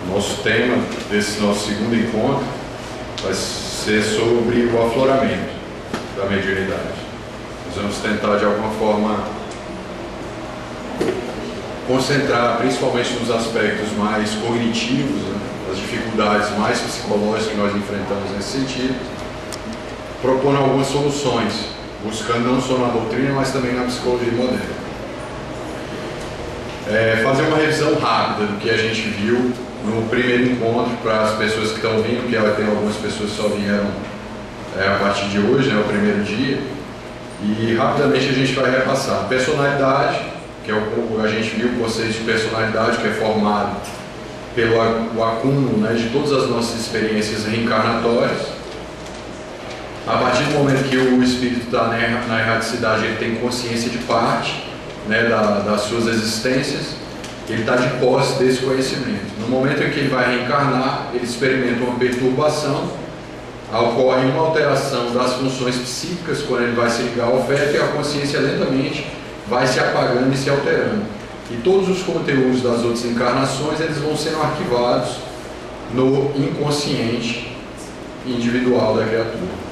Nosso tema desse nosso segundo encontro vai ser sobre o afloramento da mediunidade. Nós vamos tentar de alguma forma concentrar principalmente nos aspectos mais cognitivos, né, as dificuldades mais psicológicas que nós enfrentamos nesse sentido, propondo algumas soluções, buscando não só na doutrina, mas também na psicologia moderna. Fazer uma revisão rápida do que a gente viu no primeiro encontro para as pessoas que estão vindo, que tem algumas pessoas que só vieram a partir de hoje, né, o primeiro dia, e rapidamente a gente vai repassar. Personalidade, que é a gente viu o conceito de personalidade, que é formado pelo acúmulo, né, de todas as nossas experiências reencarnatórias. A partir do momento que o espírito está na erraticidade, ele tem consciência de parte, né, das suas existências, ele está de posse desse conhecimento. No momento em que ele vai reencarnar, ele experimenta uma perturbação, ocorre uma alteração das funções psíquicas quando ele vai se ligar ao feto, e a consciência lentamente vai se apagando e se alterando. E todos os conteúdos das outras encarnações, eles vão sendo arquivados no inconsciente individual da criatura.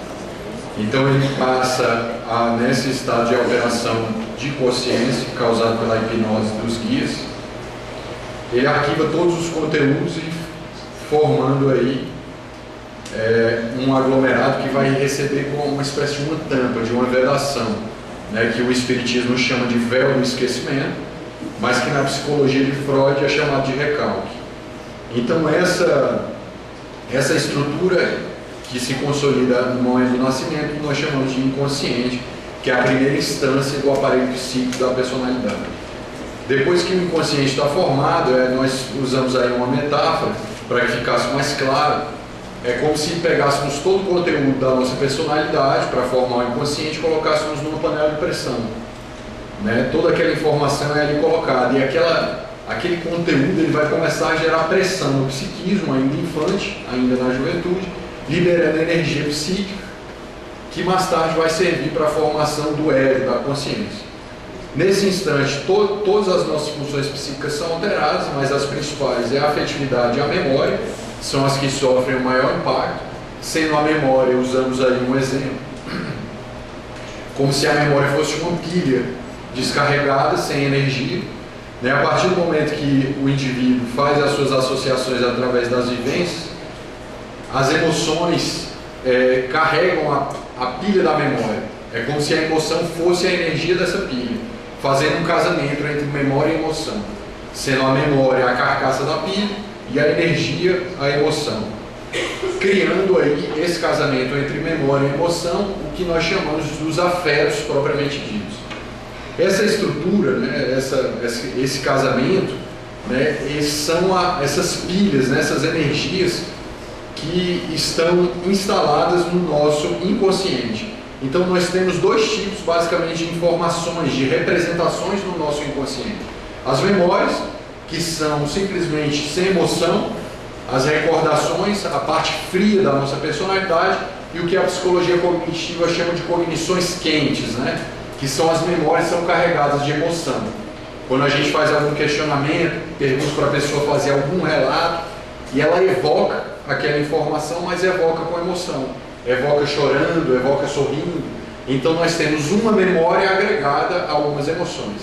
Então ele passa nesse estado de alteração de consciência, causado pela hipnose dos guias, ele arquiva todos os conteúdos e formando aí um aglomerado que vai receber como uma espécie de uma tampa, de uma vedação, né, que o Espiritismo chama de véu do esquecimento, mas que na psicologia de Freud é chamado de recalque. Então essa estrutura que se consolida no momento do nascimento, nós chamamos de inconsciente, que é a primeira instância do aparelho psíquico da personalidade. Depois que o inconsciente está formado, nós usamos aí uma metáfora para que ficasse mais claro. É como se pegássemos todo o conteúdo da nossa personalidade para formar o inconsciente e colocássemos numa panela de pressão, né? Toda aquela informação é ali colocada, e aquele conteúdo ele vai começar a gerar pressão no psiquismo, ainda infante, ainda na juventude, liberando energia psíquica, que mais tarde vai servir para a formação do ego, da consciência. Nesse instante, todas as nossas funções psíquicas são alteradas, mas as principais é a afetividade e a memória, são as que sofrem o maior impacto. Sendo a memória, usamos aí um exemplo, como se a memória fosse uma pilha descarregada, sem energia, né? A partir do momento que o indivíduo faz as suas associações através das vivências, as emoções carregam a pilha da memória. É como se a emoção fosse a energia dessa pilha, fazendo um casamento entre memória e emoção, sendo a memória a carcaça da pilha e a energia a emoção, criando aí esse casamento entre memória e emoção, o que nós chamamos dos afetos propriamente ditos. Essa estrutura, né, esse casamento, né, são essas pilhas, né, essas energias que estão instaladas no nosso inconsciente. Então nós temos dois tipos basicamente de informações, de representações no nosso inconsciente. As memórias, que são simplesmente sem emoção, as recordações, a parte fria da nossa personalidade, e o que a psicologia cognitiva chama de cognições quentes, né? Que são as memórias que são carregadas de emoção. Quando a gente faz algum questionamento, pergunta para a pessoa fazer algum relato, e ela evoca aquela informação, mas evoca com emoção, evoca chorando, evoca sorrindo. Então nós temos uma memória agregada a algumas emoções.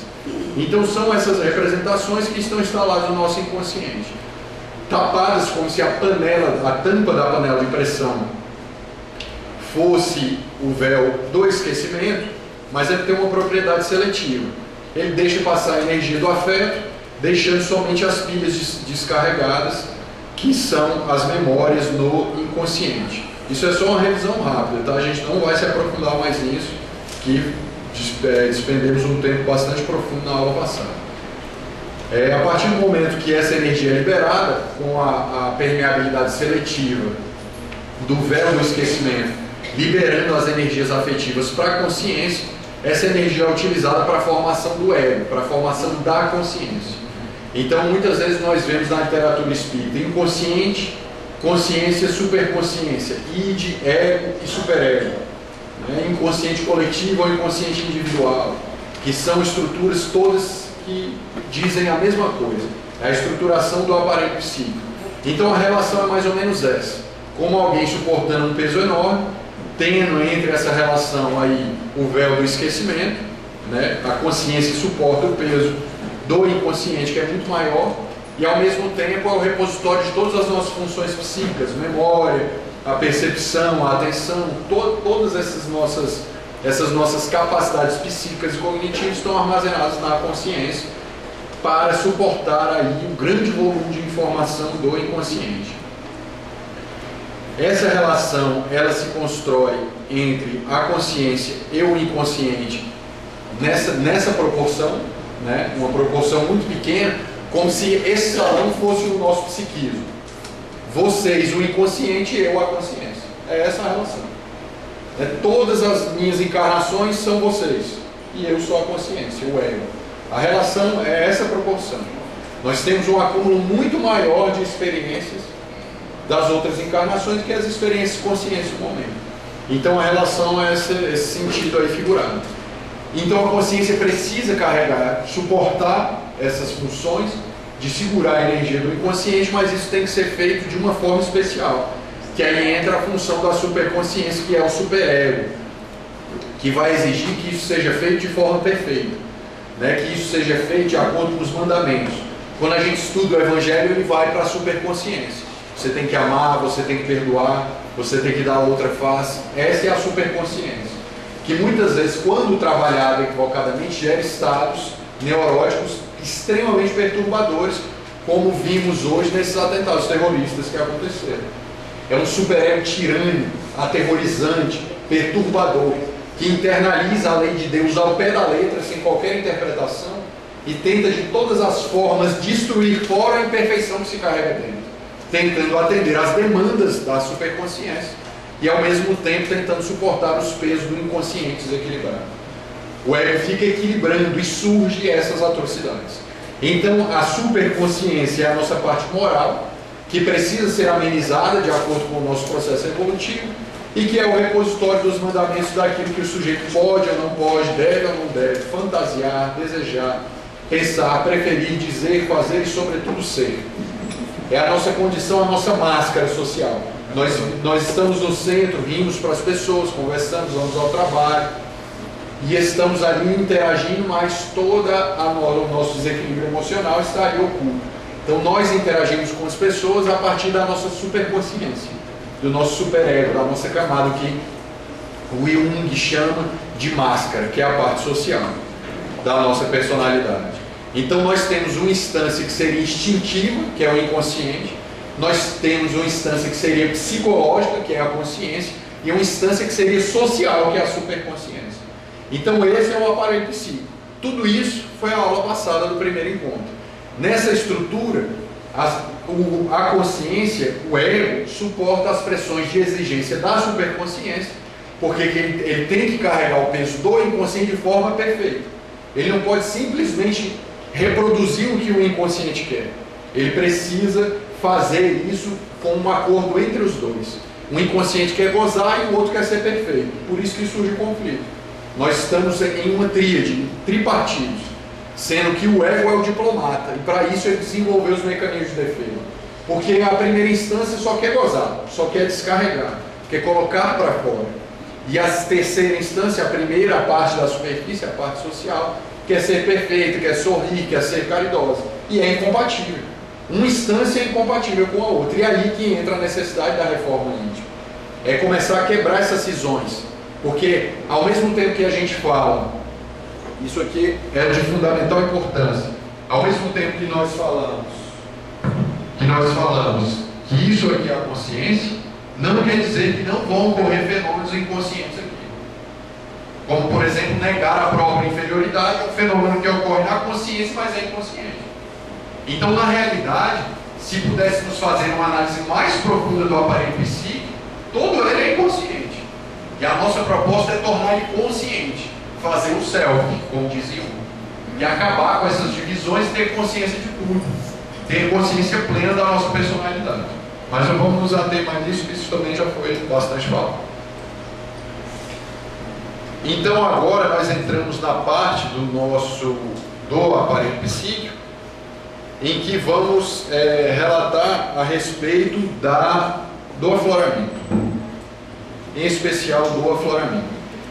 Então são essas representações que estão instaladas no nosso inconsciente, tapadas como se a tampa da panela de pressão fosse o véu do esquecimento, mas ele tem uma propriedade seletiva. Ele deixa passar a energia do afeto, deixando somente as pilhas descarregadas, que são as memórias no inconsciente. Isso é só uma revisão rápida, tá? A gente não vai se aprofundar mais nisso, que despendemos um tempo bastante profundo na aula passada. A partir do momento que essa energia é liberada, com a permeabilidade seletiva do véu do esquecimento, liberando as energias afetivas para a consciência, essa energia é utilizada para a formação do ego, para a formação da consciência. Então, muitas vezes nós vemos na literatura espírita inconsciente, consciência, superconsciência, id, ego e superego, né? Inconsciente coletivo ou inconsciente individual, que são estruturas todas que dizem a mesma coisa, é a estruturação do aparelho psíquico. Então a relação é mais ou menos essa. Como alguém suportando um peso enorme, tendo entre essa relação aí o véu do esquecimento, né? A consciência suporta o peso do inconsciente, que é muito maior, e ao mesmo tempo é o repositório de todas as nossas funções psíquicas, memória, a percepção, a atenção, todas essas nossas capacidades psíquicas e cognitivas estão armazenadas na consciência para suportar aí um grande volume de informação do inconsciente. Essa relação, ela se constrói entre a consciência e o inconsciente nessa proporção, né? Uma proporção muito pequena, como se esse salão fosse o nosso psiquismo. Vocês, o inconsciente, e eu, a consciência. É essa a relação. Todas as minhas encarnações são vocês, e eu sou a consciência, o ego. A relação é essa proporção. Nós temos um acúmulo muito maior de experiências das outras encarnações que as experiências conscientes do momento. Então a relação é esse sentido aí figurado. Então a consciência precisa carregar, suportar essas funções de segurar a energia do inconsciente, mas isso tem que ser feito de uma forma especial, que aí entra a função da superconsciência, que é o superego, que vai exigir que isso seja feito de forma perfeita, né? Que isso seja feito de acordo com os mandamentos. Quando a gente estuda o Evangelho, ele vai para a superconsciência. Você tem que amar, você tem que perdoar, você tem que dar outra face. Essa é a superconsciência, que muitas vezes, quando trabalhada equivocadamente, gera estados neuróticos extremamente perturbadores, como vimos hoje nesses atentados terroristas que aconteceram. É um superego tirânico, aterrorizante, perturbador, que internaliza a lei de Deus ao pé da letra, sem qualquer interpretação, e tenta de todas as formas destruir fora a imperfeição que se carrega dentro, tentando atender às demandas da superconsciência e ao mesmo tempo tentando suportar os pesos do inconsciente desequilibrado. O ego fica equilibrando e surge essas atrocidades. Então a superconsciência é a nossa parte moral, que precisa ser amenizada de acordo com o nosso processo evolutivo, e que é o repositório dos mandamentos daquilo que o sujeito pode ou não pode, deve ou não deve, fantasiar, desejar, pensar, preferir, dizer, fazer e sobretudo ser. É a nossa condição, a nossa máscara social. Nós estamos no centro, rimos para as pessoas, conversamos, vamos ao trabalho e estamos ali interagindo, mas todo o nosso desequilíbrio emocional está ali oculto. Então nós interagimos com as pessoas a partir da nossa superconsciência, do nosso superego, da nossa camada, que o Jung chama de máscara, que é a parte social da nossa personalidade. Então nós temos uma instância que seria instintiva, que é o inconsciente, nós temos uma instância que seria psicológica, que é a consciência, e uma instância que seria social, que é a superconsciência. Então esse é o aparelho psíquico. Tudo isso foi a aula passada do primeiro encontro. Nessa estrutura, a consciência, o ego, suporta as pressões de exigência da superconsciência, porque ele tem que carregar o peso do inconsciente de forma perfeita. Ele não pode simplesmente reproduzir o que o inconsciente quer. Ele precisa fazer isso com um acordo entre os dois. O inconsciente quer gozar e o outro quer ser perfeito. Por isso que surge o conflito. Nós estamos em uma tríade, tripartidos, sendo que o ego é o diplomata, e para isso ele desenvolveu os mecanismos de defesa. Porque a primeira instância só quer gozar, só quer descarregar, quer colocar para fora. E a terceira instância, a primeira, a parte da superfície, a parte social, quer ser perfeita, quer sorrir, quer ser caridosa. E é incompatível. Uma instância é incompatível com a outra. E é aí que entra a necessidade da reforma íntima. É começar a quebrar essas cisões. Porque ao mesmo tempo que a gente fala, isso aqui é de fundamental importância, ao mesmo tempo que nós falamos que isso aqui é a consciência, não quer dizer que não vão ocorrer fenômenos inconscientes aqui. Como, por exemplo, negar a própria inferioridade é um fenômeno que ocorre na consciência, mas é inconsciente. Então, na realidade, se pudéssemos fazer uma análise mais profunda do aparelho psíquico, todo ele é inconsciente. E a nossa proposta é tornar ele consciente, fazer o self, como diziam, e acabar com essas divisões e ter consciência de tudo, ter consciência plena da nossa personalidade. Mas não vamos nos ater mais nisso, porque isso também já foi bastante falado. Então agora nós entramos na parte do aparelho psíquico, em que vamos relatar a respeito do afloramento, em especial do afloramento.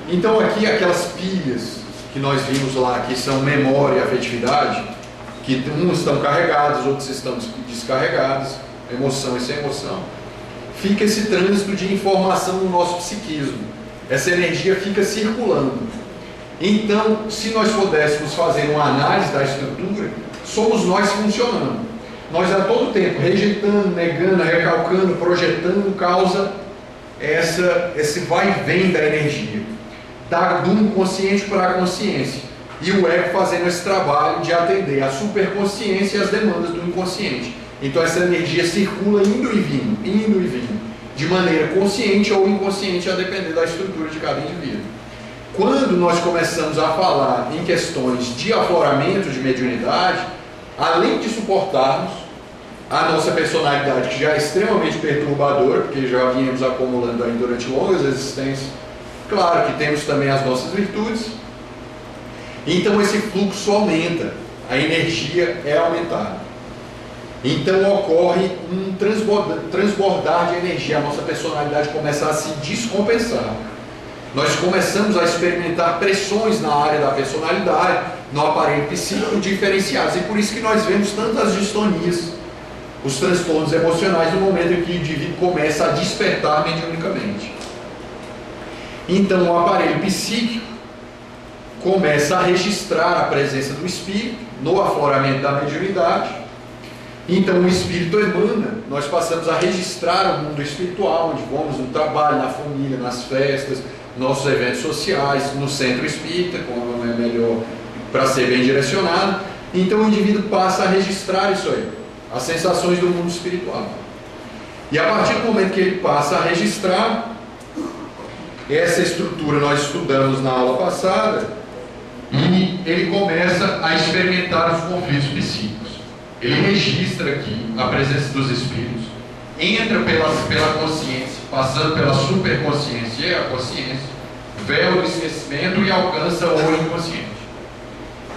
Então aqui aquelas pilhas que nós vimos lá, que são memória e afetividade, que uns estão carregados, outros estão descarregados, emoção e sem emoção, fica esse trânsito de informação no nosso psiquismo, essa energia fica circulando. Então, se nós pudéssemos fazer uma análise da estrutura, somos nós funcionando. Nós a todo tempo, rejeitando, negando, recalcando, projetando, causa esse vai e vem da energia, do inconsciente para a consciência. E o ego fazendo esse trabalho de atender a superconsciência e as demandas do inconsciente. Então essa energia circula indo e vindo, de maneira consciente ou inconsciente, a depender da estrutura de cada indivíduo. Quando nós começamos a falar em questões de afloramento de mediunidade, além de suportarmos a nossa personalidade, que já é extremamente perturbadora, porque já vínhamos acumulando aí durante longas existências, claro que temos também as nossas virtudes, então esse fluxo aumenta, a energia é aumentada. Então ocorre um transbordar de energia, a nossa personalidade começa a se descompensar. Nós começamos a experimentar pressões na área da personalidade, no aparelho psíquico diferenciados, e por isso que nós vemos tantas distonias, os transtornos emocionais, no momento em que o indivíduo começa a despertar mediunicamente. Então o aparelho psíquico começa a registrar a presença do espírito no afloramento da mediunidade. Então o espírito emana, nós passamos a registrar o mundo espiritual, onde vamos no trabalho, na família, nas festas, nossos eventos sociais, no centro espírita, como é melhor para ser bem direcionado. Então o indivíduo passa a registrar isso aí, as sensações do mundo espiritual. E a partir do momento que ele passa a registrar, essa estrutura nós estudamos na aula passada, e ele começa a experimentar os conflitos psíquicos. Ele registra aqui a presença dos espíritos, entra pela consciência, passando pela superconsciência e a consciência, véu do esquecimento e alcança o inconsciente.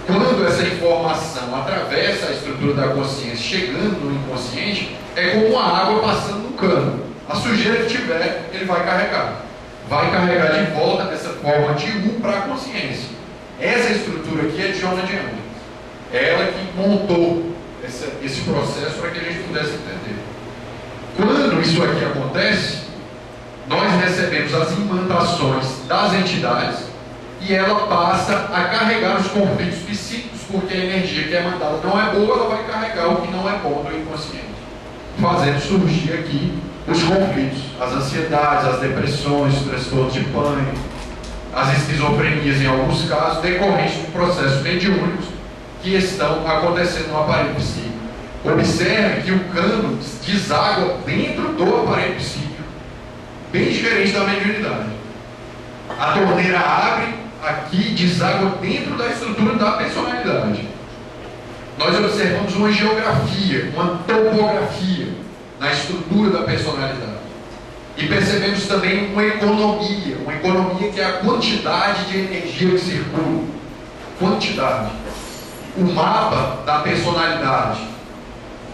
Quando essa informação atravessa a estrutura da consciência, chegando no inconsciente, é como a água passando no cano. A sujeira que tiver, ele vai carregar. Vai carregar de volta dessa forma de para a consciência. Essa estrutura aqui é de Joana de Ângeles. É ela que montou esse processo para que a gente pudesse entender. Quando isso aqui acontece, nós recebemos as imantações das entidades e ela passa a carregar os conflitos psíquicos, porque a energia que é mandada não é boa, ela vai carregar o que não é bom do inconsciente, fazendo surgir aqui os conflitos, as ansiedades, as depressões, os transtornos de pânico, as esquizofrenias em alguns casos, decorrentes de processos mediúnicos que estão acontecendo no aparelho psíquico. Observe que o cano deságua dentro do aparelho psíquico, bem diferente da mediunidade. A torneira abre aqui, deságua dentro da estrutura da personalidade. Nós observamos uma geografia, uma topografia na estrutura da personalidade. E percebemos também uma economia que é a quantidade de energia que circula. Quantidade. O mapa da personalidade,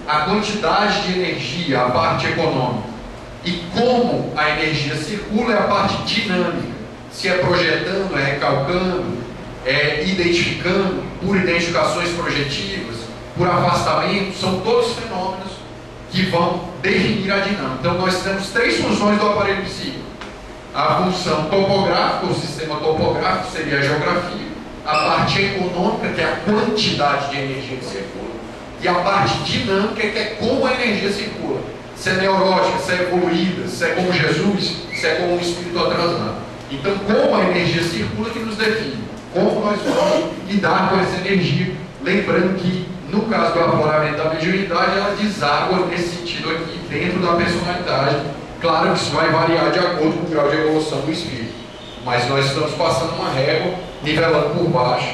a quantidade de energia, a parte econômica. E como a energia circula é a parte dinâmica. Se é projetando, é recalcando, é identificando, por identificações projetivas, por afastamento, são todos fenômenos que vão definir a dinâmica. Então nós temos três funções do aparelho psíquico. A função topográfica, o sistema topográfico seria a geografia, a parte econômica, que é a quantidade de energia que circula, e a parte dinâmica, que é como a energia circula. Se é neurótica, se é evoluída, se é como Jesus, se é como um espírito atrasado. Então, como a energia circula que nos define, como nós vamos lidar com essa energia, lembrando que no caso do afloramento da mediunidade, ela deságua nesse sentido aqui, dentro da personalidade. Claro que isso vai variar de acordo com o grau de evolução do espírito, mas nós estamos passando uma régua, nivelando por baixo,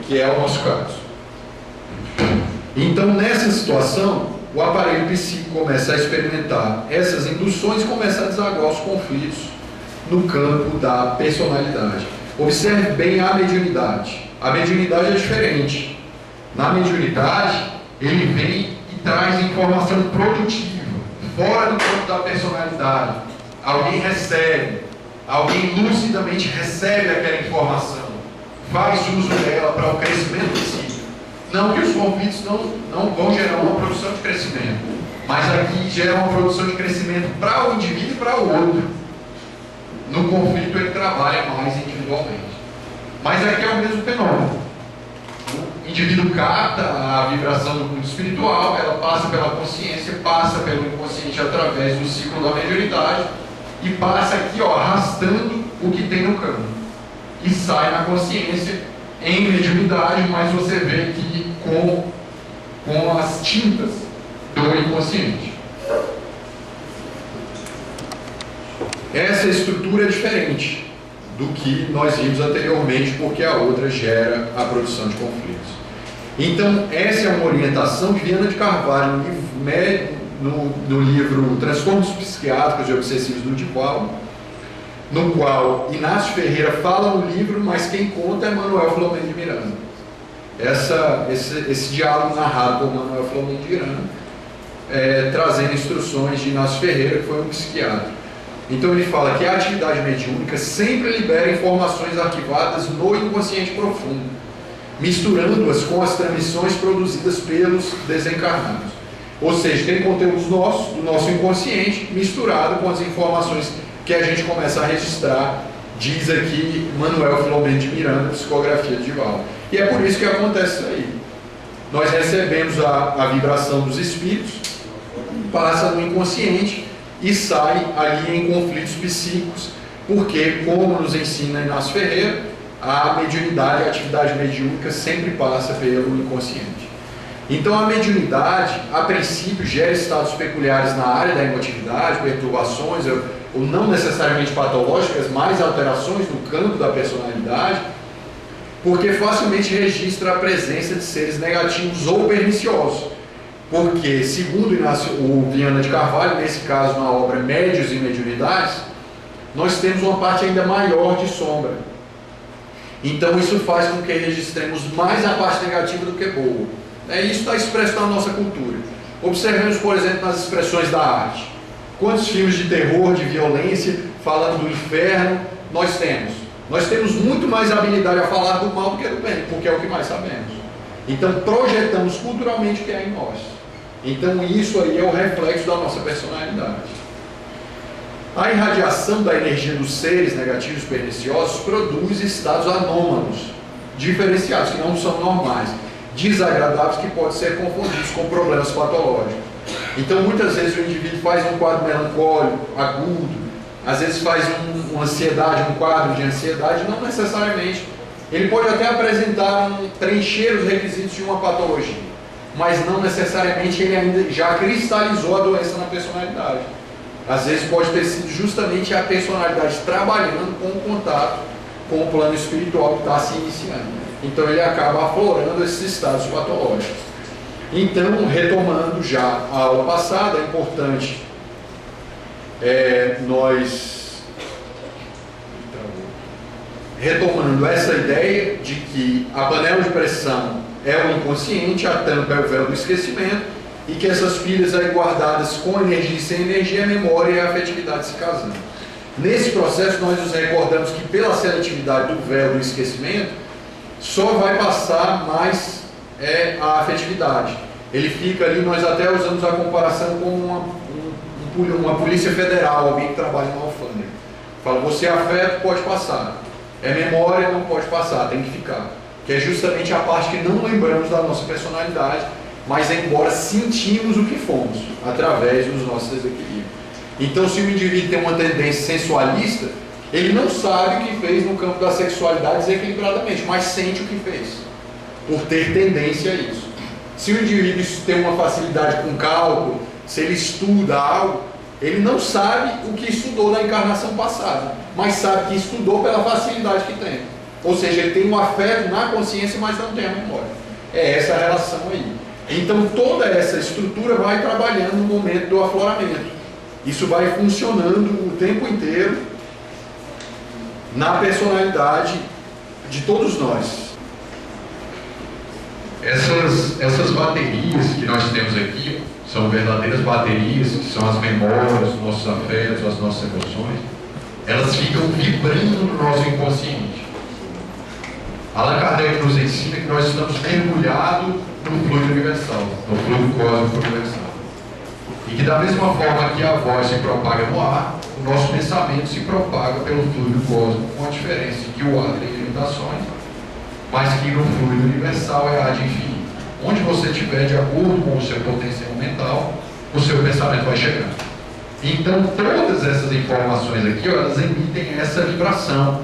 que é o nosso caso. Então, nessa situação, o aparelho psíquico começa a experimentar essas induções e começa a desaguar os conflitos no campo da personalidade. Observe bem a mediunidade. A mediunidade é diferente. Na mediunidade, ele vem e traz informação produtiva. fora do campo da personalidade, alguém recebe, alguém lucidamente recebe aquela informação, faz uso dela para o crescimento psíquico. Não que os conflitos não vão gerar uma produção de crescimento, mas aqui gera uma produção de crescimento para o indivíduo e para o outro. No conflito ele trabalha mais individualmente. Mas aqui é o mesmo fenômeno. O indivíduo capta a vibração do mundo espiritual, ela passa pela consciência, passa pelo inconsciente através do ciclo da mediunidade e passa aqui, ó, arrastando o que tem no campo. E sai na consciência em mediunidade, mas você vê aqui com as tintas do inconsciente. Essa estrutura é diferente do que nós vimos anteriormente, porque a outra gera a produção de conflitos. Então, essa é uma orientação de Viana de Carvalho no livro Transtornos Psiquiátricos e Obsessivos do Divaldo, no qual Inácio Ferreira fala no livro, mas quem conta é Manuel Filomeno de Miranda. Esse diálogo narrado por Manuel Filomeno de Miranda, trazendo instruções de Inácio Ferreira, que foi um psiquiatra. Então ele fala que a atividade mediúnica sempre libera informações arquivadas no inconsciente profundo, misturando-as com as transmissões produzidas pelos desencarnados. Ou seja, tem conteúdos nossos, do nosso inconsciente, misturado com as informações que a gente começa a registrar, diz aqui Manuel Filomeno de Miranda, Psicografia de Divaldo. E é por isso que acontece isso aí. Nós recebemos a vibração dos espíritos, passa no inconsciente e sai ali em conflitos psíquicos, porque, como nos ensina Inácio Ferreira, a mediunidade, a atividade mediúnica sempre passa pelo inconsciente. Então a mediunidade, a princípio, gera estados peculiares na área da emotividade, perturbações, ou não necessariamente patológicas, mas alterações no campo da personalidade, porque facilmente registra a presença de seres negativos ou perniciosos. Porque, segundo o Viana de Carvalho, nesse caso na obra Médios e Mediunidades, nós temos uma parte ainda maior de sombra. Então isso faz com que registremos mais a parte negativa do que boa. Isso está expresso na nossa cultura. Observemos, por exemplo, nas expressões da arte. Quantos filmes de terror, de violência, falando do inferno, nós temos? Nós temos muito mais habilidade a falar do mal do que do bem, porque é o que mais sabemos. Então projetamos culturalmente o que é em nós. Então isso aí é o reflexo da nossa personalidade. A irradiação da energia dos seres negativos perniciosos produz estados anômalos, diferenciados, que não são normais, desagradáveis, que podem ser confundidos com problemas patológicos. Então muitas vezes o indivíduo faz um quadro melancólico, agudo, às vezes faz uma ansiedade, um quadro de ansiedade, não necessariamente. Ele pode até apresentar preencher os requisitos de uma patologia, mas não necessariamente ele ainda já cristalizou a doença na personalidade. Às vezes pode ter sido justamente a personalidade trabalhando com o contato com o plano espiritual que está se iniciando. Então ele acaba aflorando esses estados patológicos. Então, retomando já a aula passada, é importante retomando essa ideia de que a panela de pressão é o inconsciente, a tampa é o véu do esquecimento, e que essas pilhas aí guardadas com energia e sem energia, a memória e a afetividade se casando. Nesse processo nós nos recordamos que pela seletividade do véu do esquecimento, só vai passar mais a afetividade. Ele fica ali, nós até usamos a comparação com uma polícia federal, alguém que trabalha na alfândega. Fala, você é afeto, pode passar. É memória, não pode passar, tem que ficar. Que é justamente a parte que não lembramos da nossa personalidade, mas embora sentimos o que fomos, através dos nossos desequilíbrios. Então, se o indivíduo tem uma tendência sensualista, ele não sabe o que fez no campo da sexualidade desequilibradamente, mas sente o que fez, por ter tendência a isso. Se o indivíduo tem uma facilidade com cálculo, se ele estuda algo, ele não sabe o que estudou na encarnação passada, mas sabe que estudou pela facilidade que tem. Ou seja, ele tem um afeto na consciência, mas não tem a memória. É essa a relação aí. Então toda essa estrutura vai trabalhando no momento do afloramento. Isso vai funcionando o tempo inteiro na personalidade de todos nós. Essas baterias que nós temos aqui são verdadeiras baterias, que são as memórias, os nossos afetos, as nossas emoções, elas ficam vibrando no nosso inconsciente. Allan Kardec nos ensina que nós estamos mergulhados no fluido universal, no fluido cósmico universal. E que da mesma forma que a voz se propaga no ar, o nosso pensamento se propaga pelo fluido cósmico, com a diferença de que o ar tem limitações, mas que no fluido universal é ar de infinito. Onde você estiver, de acordo com o seu potencial mental, o seu pensamento vai chegar. Então, todas essas informações aqui, ó, elas emitem essa vibração,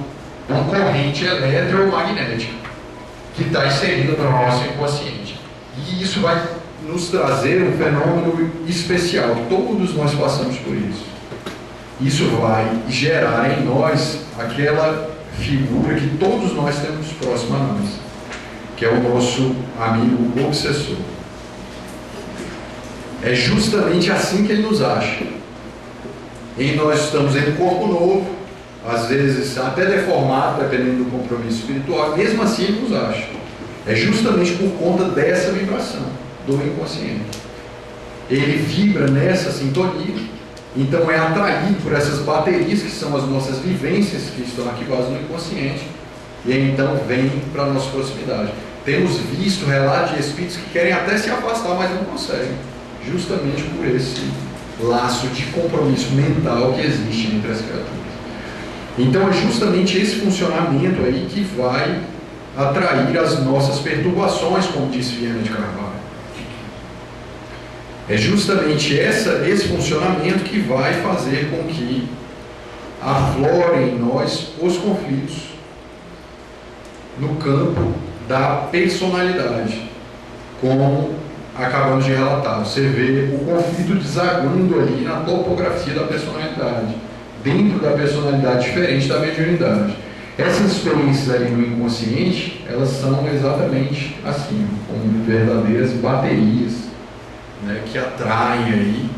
uma corrente eletromagnética, que está inserida no nosso inconsciente. E isso vai nos trazer um fenômeno especial. Todos nós passamos por isso. Isso vai gerar em nós aquela figura que todos nós temos próximo a nós, que é o nosso amigo obsessor. É justamente assim que ele nos acha. E nós estamos em um corpo novo, às vezes até deformado, dependendo do compromisso espiritual, mesmo assim ele nos acha. É justamente por conta dessa vibração do inconsciente. Ele vibra nessa sintonia, então é atraído por essas baterias que são as nossas vivências que estão arquivadas no inconsciente, e aí então vem para a nossa proximidade. Temos visto relatos de espíritos que querem até se afastar, mas não conseguem, justamente por esse laço de compromisso mental que existe entre as criaturas. Então é justamente esse funcionamento aí que vai atrair as nossas perturbações, como disse Viana de Carvalho. É justamente esse funcionamento que vai fazer com que aflorem em nós os conflitos no campo da personalidade, como acabamos de relatar. Você vê o conflito desaguando ali na topografia da personalidade, dentro da personalidade diferente da mediunidade. Essas experiências ali no inconsciente, elas são exatamente assim, como verdadeiras baterias, né, que atraem aí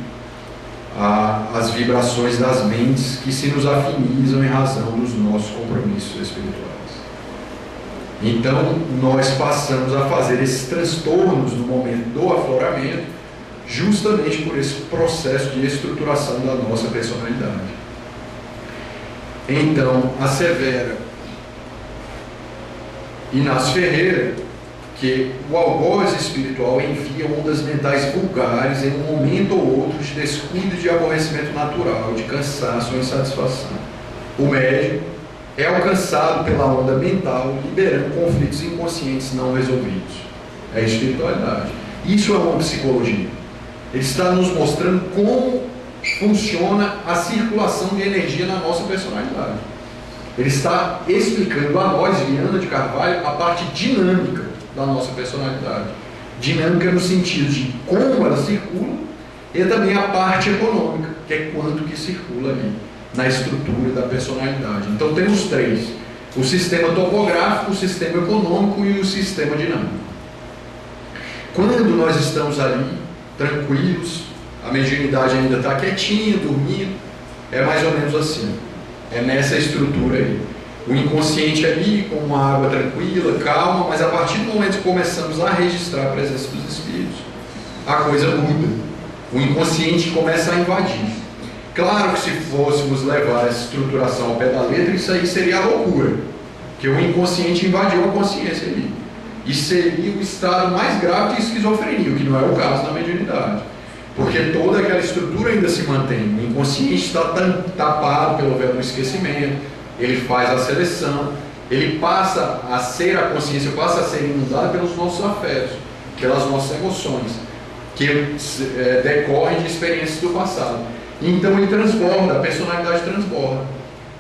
as vibrações das mentes que se nos afinizam em razão dos nossos compromissos espirituais. Então, nós passamos a fazer esses transtornos no momento do afloramento, justamente por esse processo de estruturação da nossa personalidade. Então, assevera Inácio Ferreira que o algoz espiritual envia ondas mentais vulgares em um momento ou outro de descuido, de aborrecimento natural, de cansaço ou insatisfação. O médium é alcançado pela onda mental, liberando conflitos inconscientes não resolvidos. É a espiritualidade. Isso é uma psicologia. Ele está nos mostrando como funciona a circulação de energia na nossa personalidade. Ele está explicando a nós, Viana de Carvalho, a parte dinâmica da nossa personalidade. Dinâmica no sentido de como ela circula, e também a parte econômica, que é quanto que circula ali na estrutura da personalidade. Então temos três: o sistema topográfico, o sistema econômico e o sistema dinâmico. Quando nós estamos ali tranquilos, a mediunidade ainda está quietinha, dormindo, é mais ou menos assim, é nessa estrutura aí. O inconsciente ali, com uma água tranquila, calma, mas a partir do momento que começamos a registrar a presença dos espíritos, a coisa muda. O inconsciente começa a invadir. Claro que se fôssemos levar essa estruturação ao pé da letra, isso aí seria a loucura, que o inconsciente invadiu a consciência ali. E seria o estado mais grave de esquizofrenia, o que não é o caso na mediunidade. Porque toda aquela estrutura ainda se mantém. O inconsciente está tapado pelo véu do esquecimento, ele faz a seleção, ele passa a ser, a consciência passa a ser inundada pelos nossos afetos, pelas nossas emoções, que decorrem de experiências do passado. Então ele transborda, a personalidade transborda,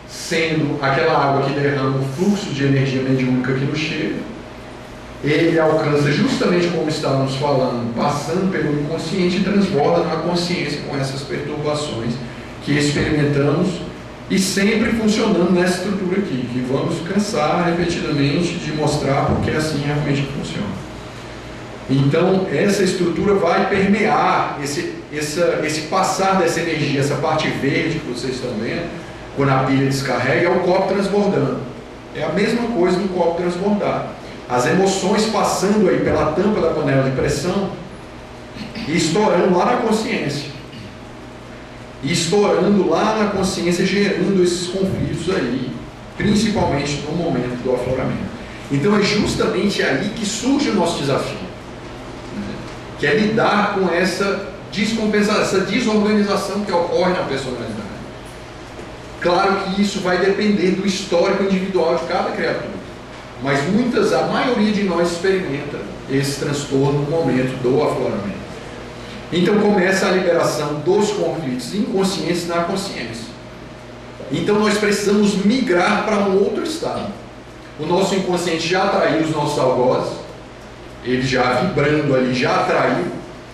sendo aquela água que derrama o fluxo de energia mediúnica que nos chega. Ele alcança, justamente como estávamos falando, passando pelo inconsciente, e transborda na consciência com essas perturbações que experimentamos, e sempre funcionando nessa estrutura aqui, que vamos cansar repetidamente de mostrar porque é assim realmente funciona. Então essa estrutura vai permear esse passar dessa energia, essa parte verde que vocês estão vendo, quando a pilha descarrega, é o copo transbordando. É a mesma coisa do copo transbordar. As emoções passando aí pela tampa da panela de pressão, e estourando lá na consciência. E estourando lá na consciência, gerando esses conflitos aí, principalmente no momento do afloramento. Então é justamente aí que surge o nosso desafio, né? Que é lidar com essa descompensação, essa desorganização que ocorre na personalidade. Claro que isso vai depender do histórico individual de cada criatura, mas a maioria de nós experimenta esse transtorno no momento do afloramento. Então começa a liberação dos conflitos inconscientes na consciência. Então nós precisamos migrar para um outro estado. O nosso inconsciente já atraiu os nossos algozes, ele já vibrando ali, já atraiu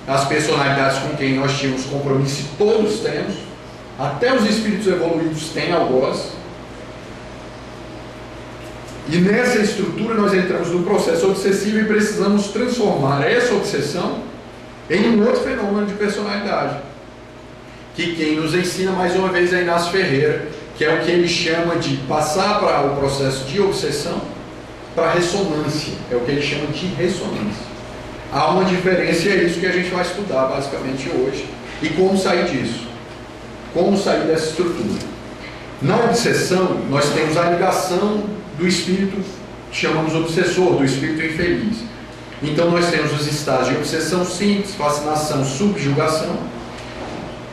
as personalidades com quem nós tínhamos compromisso, e todos temos, até os espíritos evoluídos têm algozes. E nessa estrutura nós entramos no processo obsessivo e precisamos transformar essa obsessão em um outro fenômeno de personalidade, que quem nos ensina mais uma vez é Inácio Ferreira, que é o que ele chama de passar para o processo de obsessão para ressonância, é o que ele chama de ressonância. Há uma diferença e é isso que a gente vai estudar basicamente hoje. E como sair disso? Como sair dessa estrutura? Na obsessão, nós temos a ligação do espírito, que chamamos obsessor, do espírito infeliz. Então nós temos os estágios de obsessão simples, fascinação, subjugação.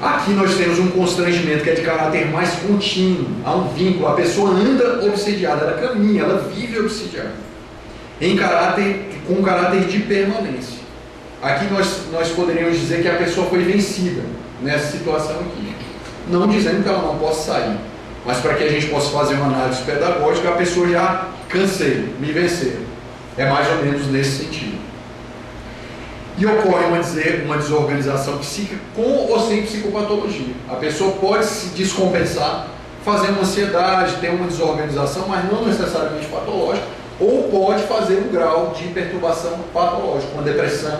Aqui nós temos um constrangimento que é de caráter mais contínuo, há um vínculo, a pessoa anda obsidiada, ela caminha, ela vive obsidiada, com caráter de permanência. Aqui nós poderíamos dizer que a pessoa foi vencida nessa situação aqui, não dizendo que ela não possa sair, mas para que a gente possa fazer uma análise pedagógica, a pessoa já cansei, me venceram. É mais ou menos nesse sentido. E ocorre uma desorganização psíquica com ou sem psicopatologia. A pessoa pode se descompensar, fazer uma ansiedade, ter uma desorganização, mas não necessariamente patológica, ou pode fazer um grau de perturbação patológica, uma depressão,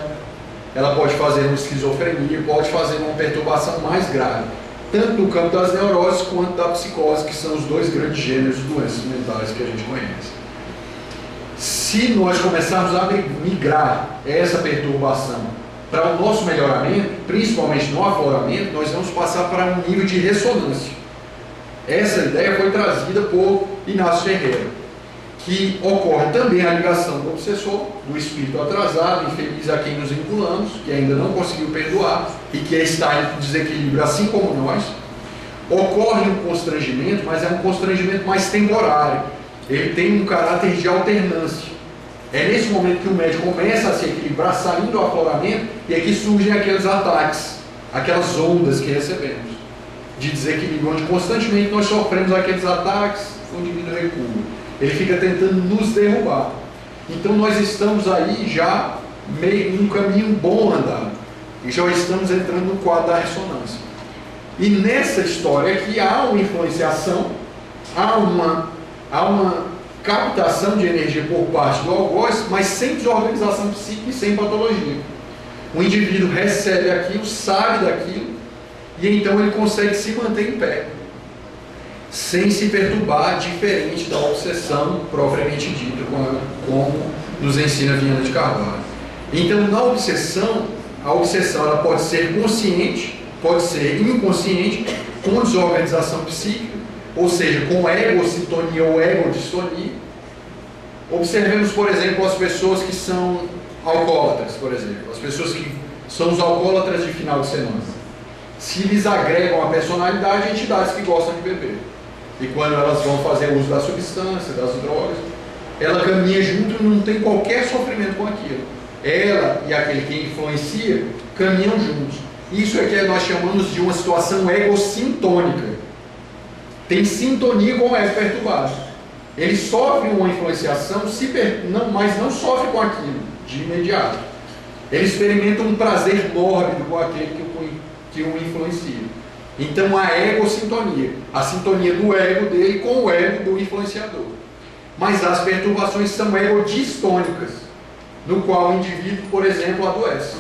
ela pode fazer uma esquizofrenia, pode fazer uma perturbação mais grave, tanto no campo das neuroses quanto da psicose, que são os dois grandes gêneros de doenças mentais que a gente conhece. Se nós começarmos a migrar essa perturbação para o nosso melhoramento, principalmente no afloramento, nós vamos passar para um nível de ressonância. Essa ideia foi trazida por Inácio Ferreira, que ocorre também a ligação do obsessor, do espírito atrasado, infeliz a quem nos vinculamos, que ainda não conseguiu perdoar e que está em desequilíbrio assim como nós. Ocorre um constrangimento, mas é um constrangimento mais temporário. Ele tem um caráter de alternância. É nesse momento que o médium começa a se equilibrar, saindo do afloramento, e aqui surgem aqueles ataques, aquelas ondas que recebemos, de desequilíbrio, onde constantemente nós sofremos aqueles ataques, o indivíduo recua. Ele fica tentando nos derrubar. Então nós estamos aí já meio num caminho bom andado, e já estamos entrando no quadro da ressonância. E nessa história aqui há uma influenciação, há uma captação de energia por parte do algoz, mas sem desorganização psíquica e sem patologia. O indivíduo recebe aquilo, sabe daquilo, e então ele consegue se manter em pé, sem se perturbar, diferente da obsessão propriamente dita, como nos ensina Viana de Carvalho. Então, na obsessão, a obsessão ela pode ser consciente, pode ser inconsciente, com desorganização psíquica, ou seja, com egosintonia ou egodistonia. Observemos, por exemplo, as pessoas que são alcoólatras, por exemplo, as pessoas que são os alcoólatras de final de semana. Se lhes agregam a personalidade entidades que gostam de beber. E quando elas vão fazer uso da substância, das drogas, ela caminha junto e não tem qualquer sofrimento com aquilo. Ela e aquele que influencia caminham juntos. Isso é que nós chamamos de uma situação egosintônica. Tem sintonia com o ego perturbado. Ele sofre uma influenciação, mas não sofre com aquilo de imediato. Ele experimenta um prazer mórbido com aquele que o influencia. Então a egosintonia, a sintonia do ego dele com o ego do influenciador. Mas as perturbações são egodistônicas, no qual o indivíduo, por exemplo, adoece.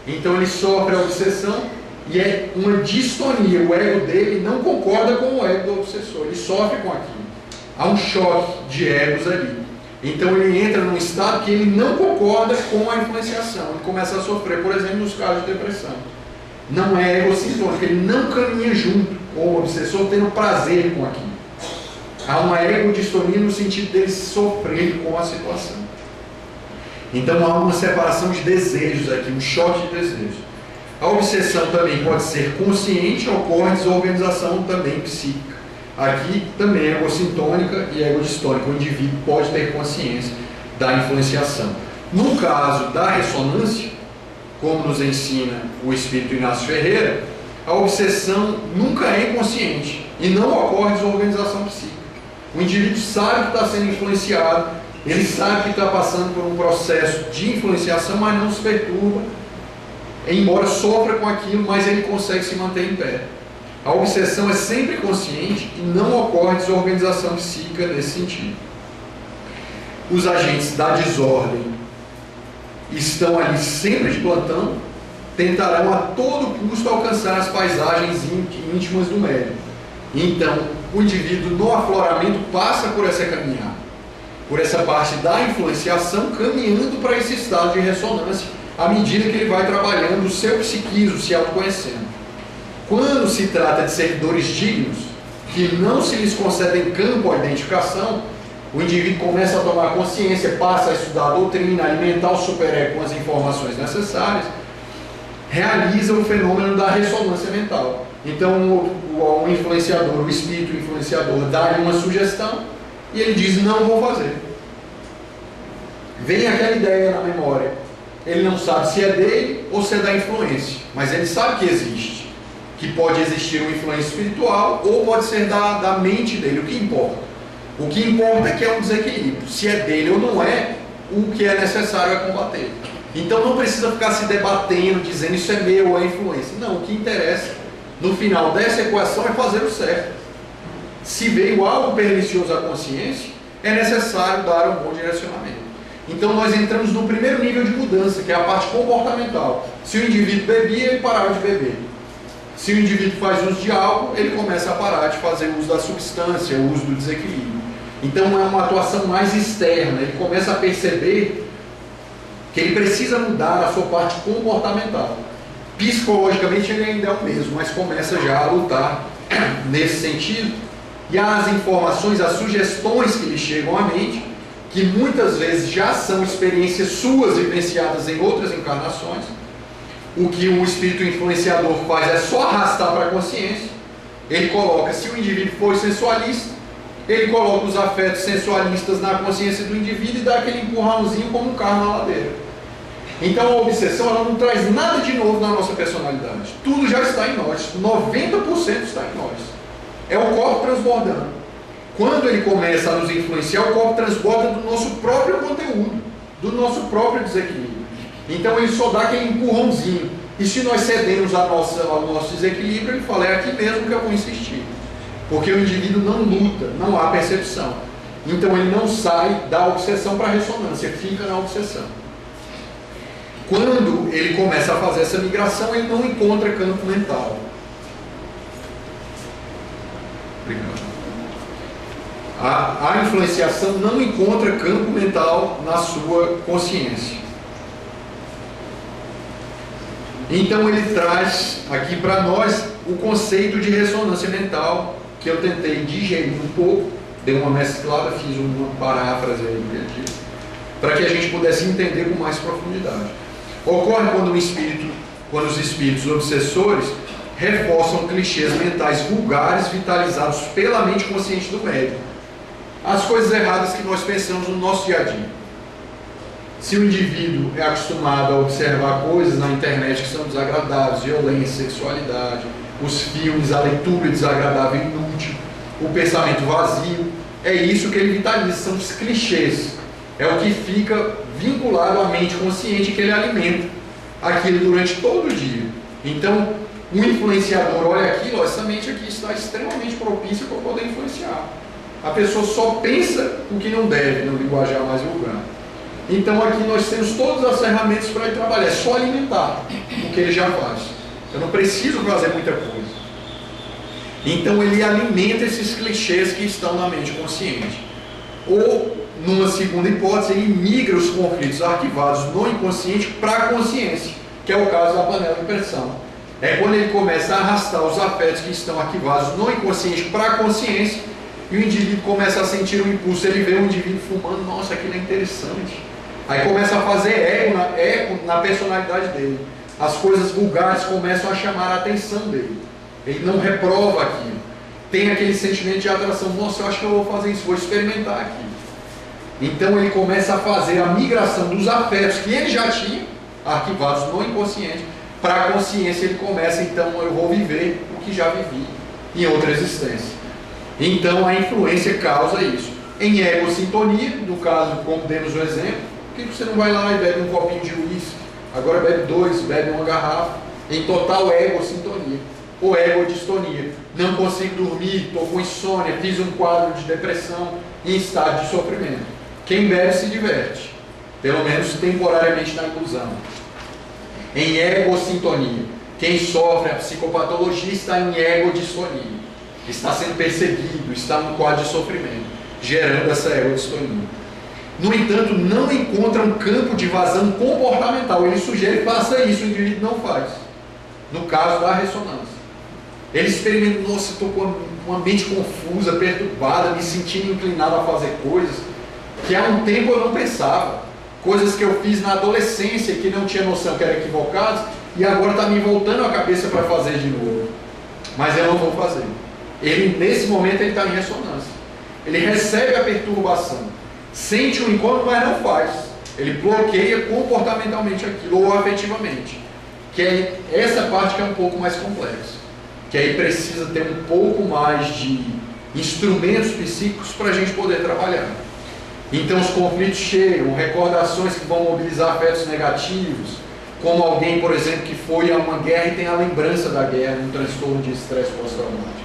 Então ele sofre a obsessão e é uma distonia, o ego dele não concorda com o ego do obsessor, ele sofre com aquilo. Há um choque de egos ali. Então ele entra num estado que ele não concorda com a influenciação, ele começa a sofrer, por exemplo, nos casos de depressão. Não é egocintônico, ele não caminha junto com o obsessor tendo prazer com aquilo. Há uma egodistonia no sentido dele sofrer com a situação. Então há uma separação de desejos aqui, um choque de desejos. A obsessão também pode ser consciente, ocorre desorganização também psíquica. Aqui também é egocintônica e egodistônica. O indivíduo pode ter consciência da influenciação. No caso da ressonância, como nos ensina o espírito Inácio Ferreira, a obsessão nunca é inconsciente e não ocorre desorganização psíquica. O indivíduo sabe que está sendo influenciado, ele sabe que está passando por um processo de influenciação, mas não se perturba, embora sofra com aquilo, mas ele consegue se manter em pé. A obsessão é sempre consciente e não ocorre desorganização psíquica nesse sentido. Os agentes da desordem estão ali sempre de plantão, tentarão a todo custo alcançar as paisagens íntimas do médium. Então, o indivíduo no afloramento passa por essa caminhada, por essa parte da influenciação, caminhando para esse estado de ressonância, à medida que ele vai trabalhando o seu psiquismo, se autoconhecendo. Quando se trata de seguidores dignos, que não se lhes concede campo à identificação, o indivíduo começa a tomar consciência, passa a estudar a doutrina, alimentar o superego com as informações necessárias, realiza o fenômeno da ressonância mental. Então, o influenciador, o espírito influenciador, dá-lhe uma sugestão e ele diz: não vou fazer. Vem aquela ideia na memória. Ele não sabe se é dele ou se é da influência, mas ele sabe que existe, que pode existir uma influência espiritual ou pode ser da mente dele. O que importa? O que importa é que é um desequilíbrio. Se é dele ou não é, o que é necessário é combater. Então não precisa ficar se debatendo, dizendo isso é meu ou é influência. Não, o que interessa no final dessa equação é fazer o certo. Se veio algo pernicioso à consciência, é necessário dar um bom direcionamento. Então nós entramos no primeiro nível de mudança, que é a parte comportamental. Se o indivíduo bebia, ele parava de beber. Se o indivíduo faz uso de álcool, ele começa a parar de fazer uso da substância, o uso do desequilíbrio. Então é uma atuação mais externa, ele começa a perceber que ele precisa mudar a sua parte comportamental. Psicologicamente ele ainda é o mesmo, mas começa já a lutar nesse sentido. E as informações, as sugestões que lhe chegam à mente, que muitas vezes já são experiências suas vivenciadas em outras encarnações, o que o espírito influenciador faz é só arrastar para a consciência. Ele coloca, se o indivíduo for sensualista, ele coloca os afetos sensualistas na consciência do indivíduo e dá aquele empurrãozinho como um carro na ladeira. Então a obsessão ela não traz nada de novo na nossa personalidade. Tudo já está em nós, 90% está em nós. É o corpo transbordando. Quando ele começa a nos influenciar, o corpo transborda do nosso próprio conteúdo, do nosso próprio desequilíbrio. Então ele só dá aquele empurrãozinho. E se nós cedemos ao nosso desequilíbrio, ele fala: é aqui mesmo que eu vou insistir. Porque o indivíduo não luta, não há percepção. Então ele não sai da obsessão para a ressonância, fica na obsessão. Quando ele começa a fazer essa migração, ele não encontra campo mental. Obrigado. A influenciação não encontra campo mental na sua consciência. Então ele traz aqui para nós o conceito de ressonância mental, que eu tentei digerir um pouco, dei uma mesclada, fiz uma paráfrase aí, para que a gente pudesse entender com mais profundidade. Ocorre quando os espíritos obsessores reforçam clichês mentais vulgares vitalizados pela mente consciente do médium. As coisas erradas que nós pensamos no nosso dia a dia. Se o indivíduo é acostumado a observar coisas na internet que são desagradáveis, violência, sexualidade, os filmes, a leitura desagradável e inútil, o pensamento vazio, é isso que ele vitaliza, são os clichês. É o que fica vinculado à mente consciente que ele alimenta aquilo durante todo o dia. Então, o influenciador olha aquilo, essa mente aqui está extremamente propícia para poder influenciar. A pessoa só pensa o que não deve, no linguajar mais vulgar. Então aqui nós temos todas as ferramentas para ele trabalhar, é só alimentar o que ele já faz. Eu não preciso fazer muita coisa. Então ele alimenta esses clichês que estão na mente consciente. Ou numa segunda hipótese, ele migra os conflitos arquivados no inconsciente para a consciência, que é o caso da panela de pressão. É quando ele começa a arrastar os afetos que estão arquivados no inconsciente para a consciência, e o indivíduo começa a sentir um impulso. Ele vê um indivíduo fumando, nossa, aquilo é interessante. Aí começa a fazer eco na personalidade dele. As coisas vulgares começam a chamar a atenção dele. Ele não reprova aquilo. Tem aquele sentimento de atração, nossa, eu acho que eu vou fazer isso, vou experimentar aqui. Então ele começa a fazer a migração dos afetos que ele já tinha, arquivados no inconsciente, para a consciência. Ele começa, então, eu vou viver o que já vivi em outra existência. Então a influência causa isso. Em egossintonia, no caso, como demos o exemplo, por que você não vai lá e bebe um copinho de uísque? Agora bebe 2, bebe uma garrafa, em total egossintonia. Ou egodistonia. Não consigo dormir, estou com insônia, fiz um quadro de depressão, em estado de sofrimento. Quem bebe se diverte, pelo menos temporariamente na ilusão. Em egossintonia. Quem sofre a psicopatologia está em egodistonia. Está sendo perseguido, está num quadro de sofrimento, gerando essa egodistonia. No entanto, não encontra um campo de vazão comportamental. Ele sugere que faça isso, o indivíduo não faz. No caso da ressonância. Ele experimenta, nossa, estou com uma mente confusa, perturbada, me sentindo inclinado a fazer coisas que há um tempo eu não pensava. Coisas que eu fiz na adolescência que não tinha noção que eram equivocadas e agora está me voltando a cabeça para fazer de novo. Mas eu não vou fazer. Ele, nesse momento, ele está em ressonância. Ele recebe a perturbação, sente o incômodo, mas não faz. Ele bloqueia comportamentalmente aquilo, ou afetivamente. Que é essa parte que é um pouco mais complexa. Que aí precisa ter um pouco mais de instrumentos psíquicos para a gente poder trabalhar. Então os conflitos chegam, recordações que vão mobilizar afetos negativos, como alguém, por exemplo, que foi a uma guerra e tem a lembrança da guerra, um transtorno de estresse pós-traumático.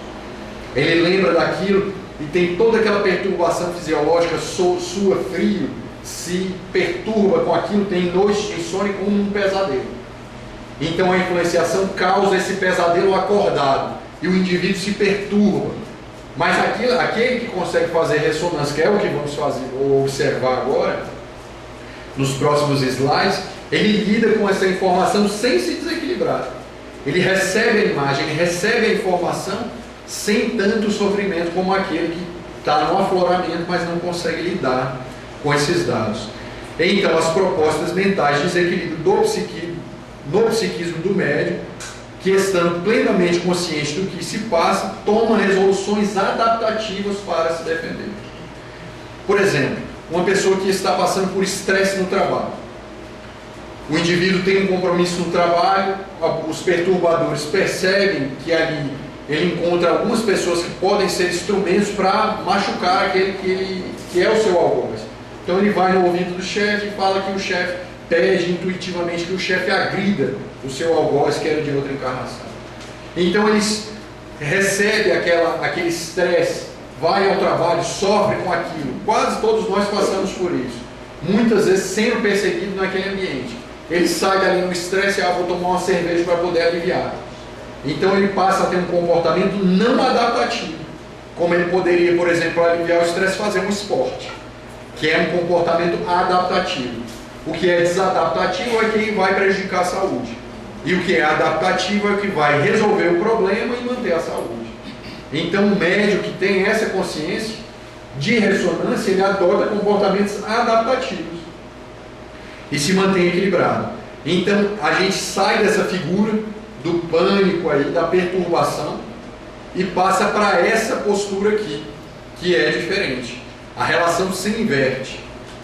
Ele lembra daquilo e tem toda aquela perturbação fisiológica, sua frio, se perturba com aquilo, tem noite de insônia como um pesadelo. Então a influenciação causa esse pesadelo acordado e o indivíduo se perturba. Mas aquele que consegue fazer ressonância, que é o que vamos fazer ou observar agora, nos próximos slides, ele lida com essa informação sem se desequilibrar. Ele recebe a imagem, ele recebe a informação sem tanto sofrimento como aquele que está no afloramento, mas não consegue lidar com esses dados. Então, as propostas mentais de desequilíbrio no psiquismo do médium, que estando plenamente consciente do que se passa, toma resoluções adaptativas para se defender. Por exemplo, uma pessoa que está passando por estresse no trabalho. O indivíduo tem um compromisso no trabalho, os perturbadores percebem que ali ele encontra algumas pessoas que podem ser instrumentos para machucar aquele que é o seu algoz. Então ele vai no ouvido do chefe e fala que o chefe pede intuitivamente que o chefe agrida o seu algoz que era de outra encarnação. Então eles recebem aquele estresse, vai ao trabalho, sofre com aquilo. Quase todos nós passamos por isso. Muitas vezes sendo perseguido naquele ambiente. Ele sai dali no estresse e vou tomar uma cerveja para poder aliviar. Então ele passa a ter um comportamento não adaptativo. Como ele poderia, por exemplo, para aliviar o estresse, fazer um esporte, que é um comportamento adaptativo. O que é desadaptativo é que vai prejudicar a saúde. E o que é adaptativo é que vai resolver o problema e manter a saúde. Então o médium que tem essa consciência de ressonância, ele adota comportamentos adaptativos e se mantém equilibrado. Então a gente sai dessa figura do pânico aí, da perturbação, e passa para essa postura aqui, que é diferente. A relação se inverte.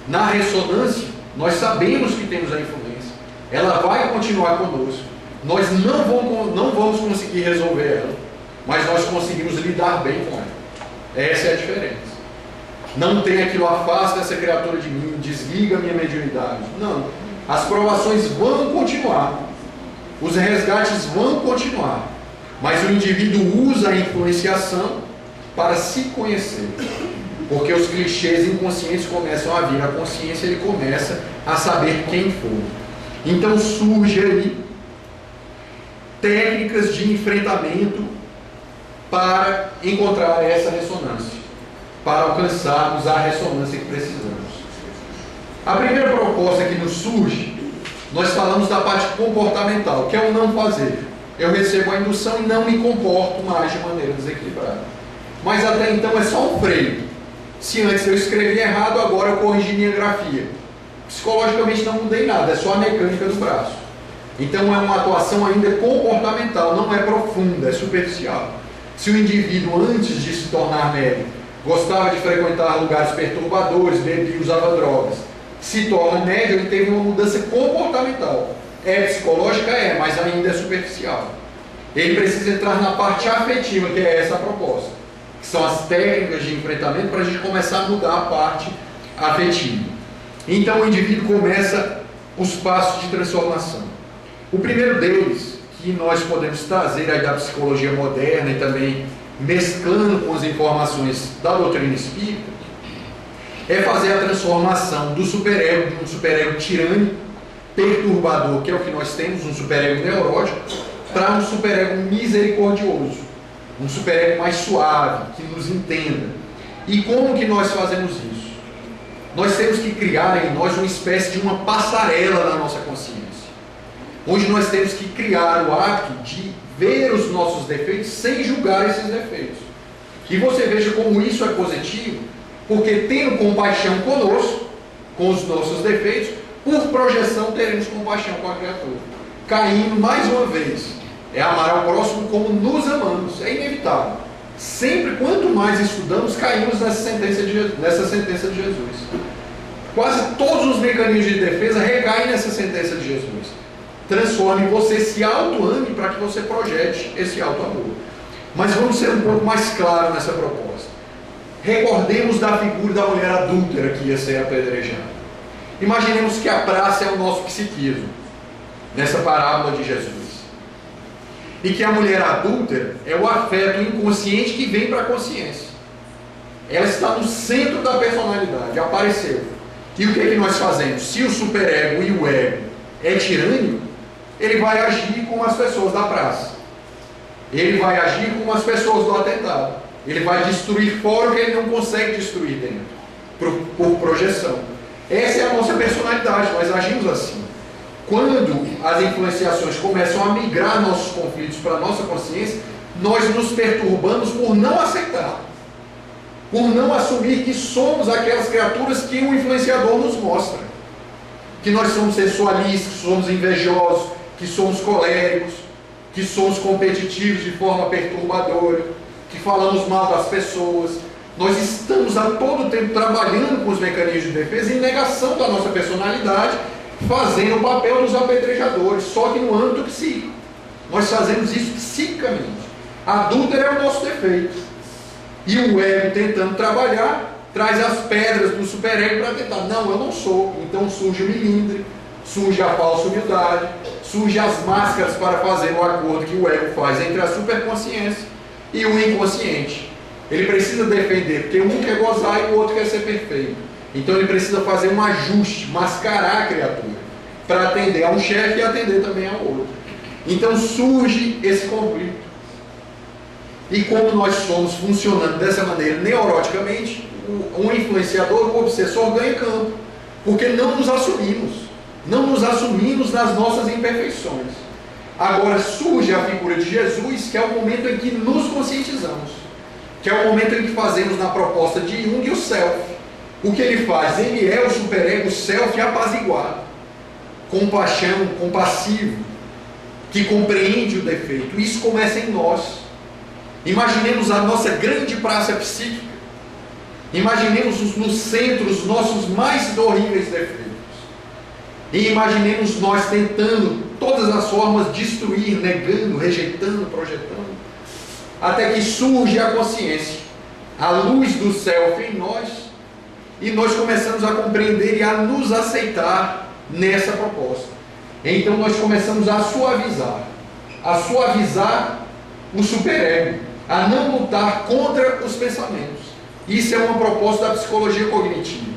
Na ressonância, nós sabemos que temos a influência. Ela vai continuar conosco. Nós não vamos conseguir resolver ela, mas nós conseguimos lidar bem com ela. Essa é a diferença. Não tem aquilo, afasta essa criatura de mim, desliga a minha mediunidade. Não. As provações vão continuar. Os resgates vão continuar. Mas o indivíduo usa a influenciação para se conhecer. Porque os clichês inconscientes começam a vir. A consciência ele começa a saber quem for. Então surge aí técnicas de enfrentamento para encontrar essa ressonância. Para alcançarmos a ressonância que precisamos. A primeira proposta que nos surge, nós falamos da parte comportamental, que é o não fazer. Eu recebo a indução e não me comporto mais de maneira desequilibrada. Mas até então é só um freio. Se antes eu escrevi errado, agora eu corrigi minha grafia. Psicologicamente não mudei nada, é só a mecânica do braço. Então é uma atuação ainda comportamental, não é profunda, é superficial. Se o indivíduo, antes de se tornar médico, gostava de frequentar lugares perturbadores, bebia e usava drogas, se torna médium, ele teve uma mudança comportamental. É psicológica? É, mas ainda é superficial. Ele precisa entrar na parte afetiva, que é essa a proposta, que são as técnicas de enfrentamento para a gente começar a mudar a parte afetiva. Então o indivíduo começa os passos de transformação. O primeiro deles, que nós podemos trazer aí da psicologia moderna e também mesclando com as informações da doutrina espírita, é fazer a transformação do superego, de um superego tirânico, perturbador, que é o que nós temos, um superego neurótico, para um superego misericordioso, um superego mais suave, que nos entenda. E como que nós fazemos isso? Nós temos que criar em nós uma espécie de uma passarela na nossa consciência, onde nós temos que criar o hábito de ver os nossos defeitos sem julgar esses defeitos. E você veja como isso é positivo, porque tendo compaixão conosco, com os nossos defeitos, por projeção teremos compaixão com a criatura. Caindo mais uma vez, é amar ao próximo como nos amamos, é inevitável. Sempre, quanto mais estudamos, caímos nessa sentença de Jesus. Quase todos os mecanismos de defesa recaem nessa sentença de Jesus. Transforme você, se auto-ame para que você projete esse auto-amor. Mas vamos ser um pouco mais claros nessa proposta. Recordemos da figura da mulher adúltera que ia ser apedrejada. Imaginemos que a praça é o nosso psiquismo, nessa parábola de Jesus. E que a mulher adúltera é o afeto inconsciente que vem para a consciência. Ela está no centro da personalidade, apareceu. E o que é que nós fazemos? Se o superego e o ego é tirânico, ele vai agir como as pessoas da praça. Ele vai agir como as pessoas do atentado. Ele vai destruir fora o que ele não consegue destruir dentro, por projeção. Essa é a nossa personalidade, nós agimos assim. Quando as influenciações começam a migrar nossos conflitos para a nossa consciência, nós nos perturbamos por não aceitar, por não assumir que somos aquelas criaturas que o influenciador nos mostra. Que nós somos sensualistas, que somos invejosos, que somos coléricos, que somos competitivos de forma perturbadora, que falamos mal das pessoas. Nós estamos a todo tempo trabalhando com os mecanismos de defesa em negação da nossa personalidade, fazendo o papel dos apedrejadores, só que no âmbito psíquico. Nós fazemos isso psiquicamente. A adúltera é o nosso defeito. E o ego, tentando trabalhar, traz as pedras do superego para tentar. Não, eu não sou. Então surge o milindre, surge a falsa humildade, surge as máscaras para fazer o acordo que o ego faz entre a superconsciência e o inconsciente. Ele precisa defender, porque um quer gozar e o outro quer ser perfeito. Então ele precisa fazer um ajuste, mascarar a criatura, para atender a um chefe e atender também ao outro. Então surge esse conflito. E como nós somos funcionando dessa maneira neuroticamente, um influenciador, o obsessor ganha campo, porque não nos assumimos nas nossas imperfeições. Agora surge a figura de Jesus, que é o momento em que nos conscientizamos, que é o momento em que fazemos na proposta de Jung o self. O que ele faz? Ele é o superego, o self apaziguado, compaixão, compassivo, que compreende o defeito. Isso começa em nós. Imaginemos a nossa grande praça psíquica. Imaginemos no centro os nossos mais horríveis defeitos. E imaginemos nós tentando todas as formas destruir, negando, rejeitando, projetando, até que surge a consciência, a luz do self em nós, e nós começamos a compreender e a nos aceitar nessa proposta. Então nós começamos a suavizar o superego, a não lutar contra os pensamentos. Isso é uma proposta da psicologia cognitiva.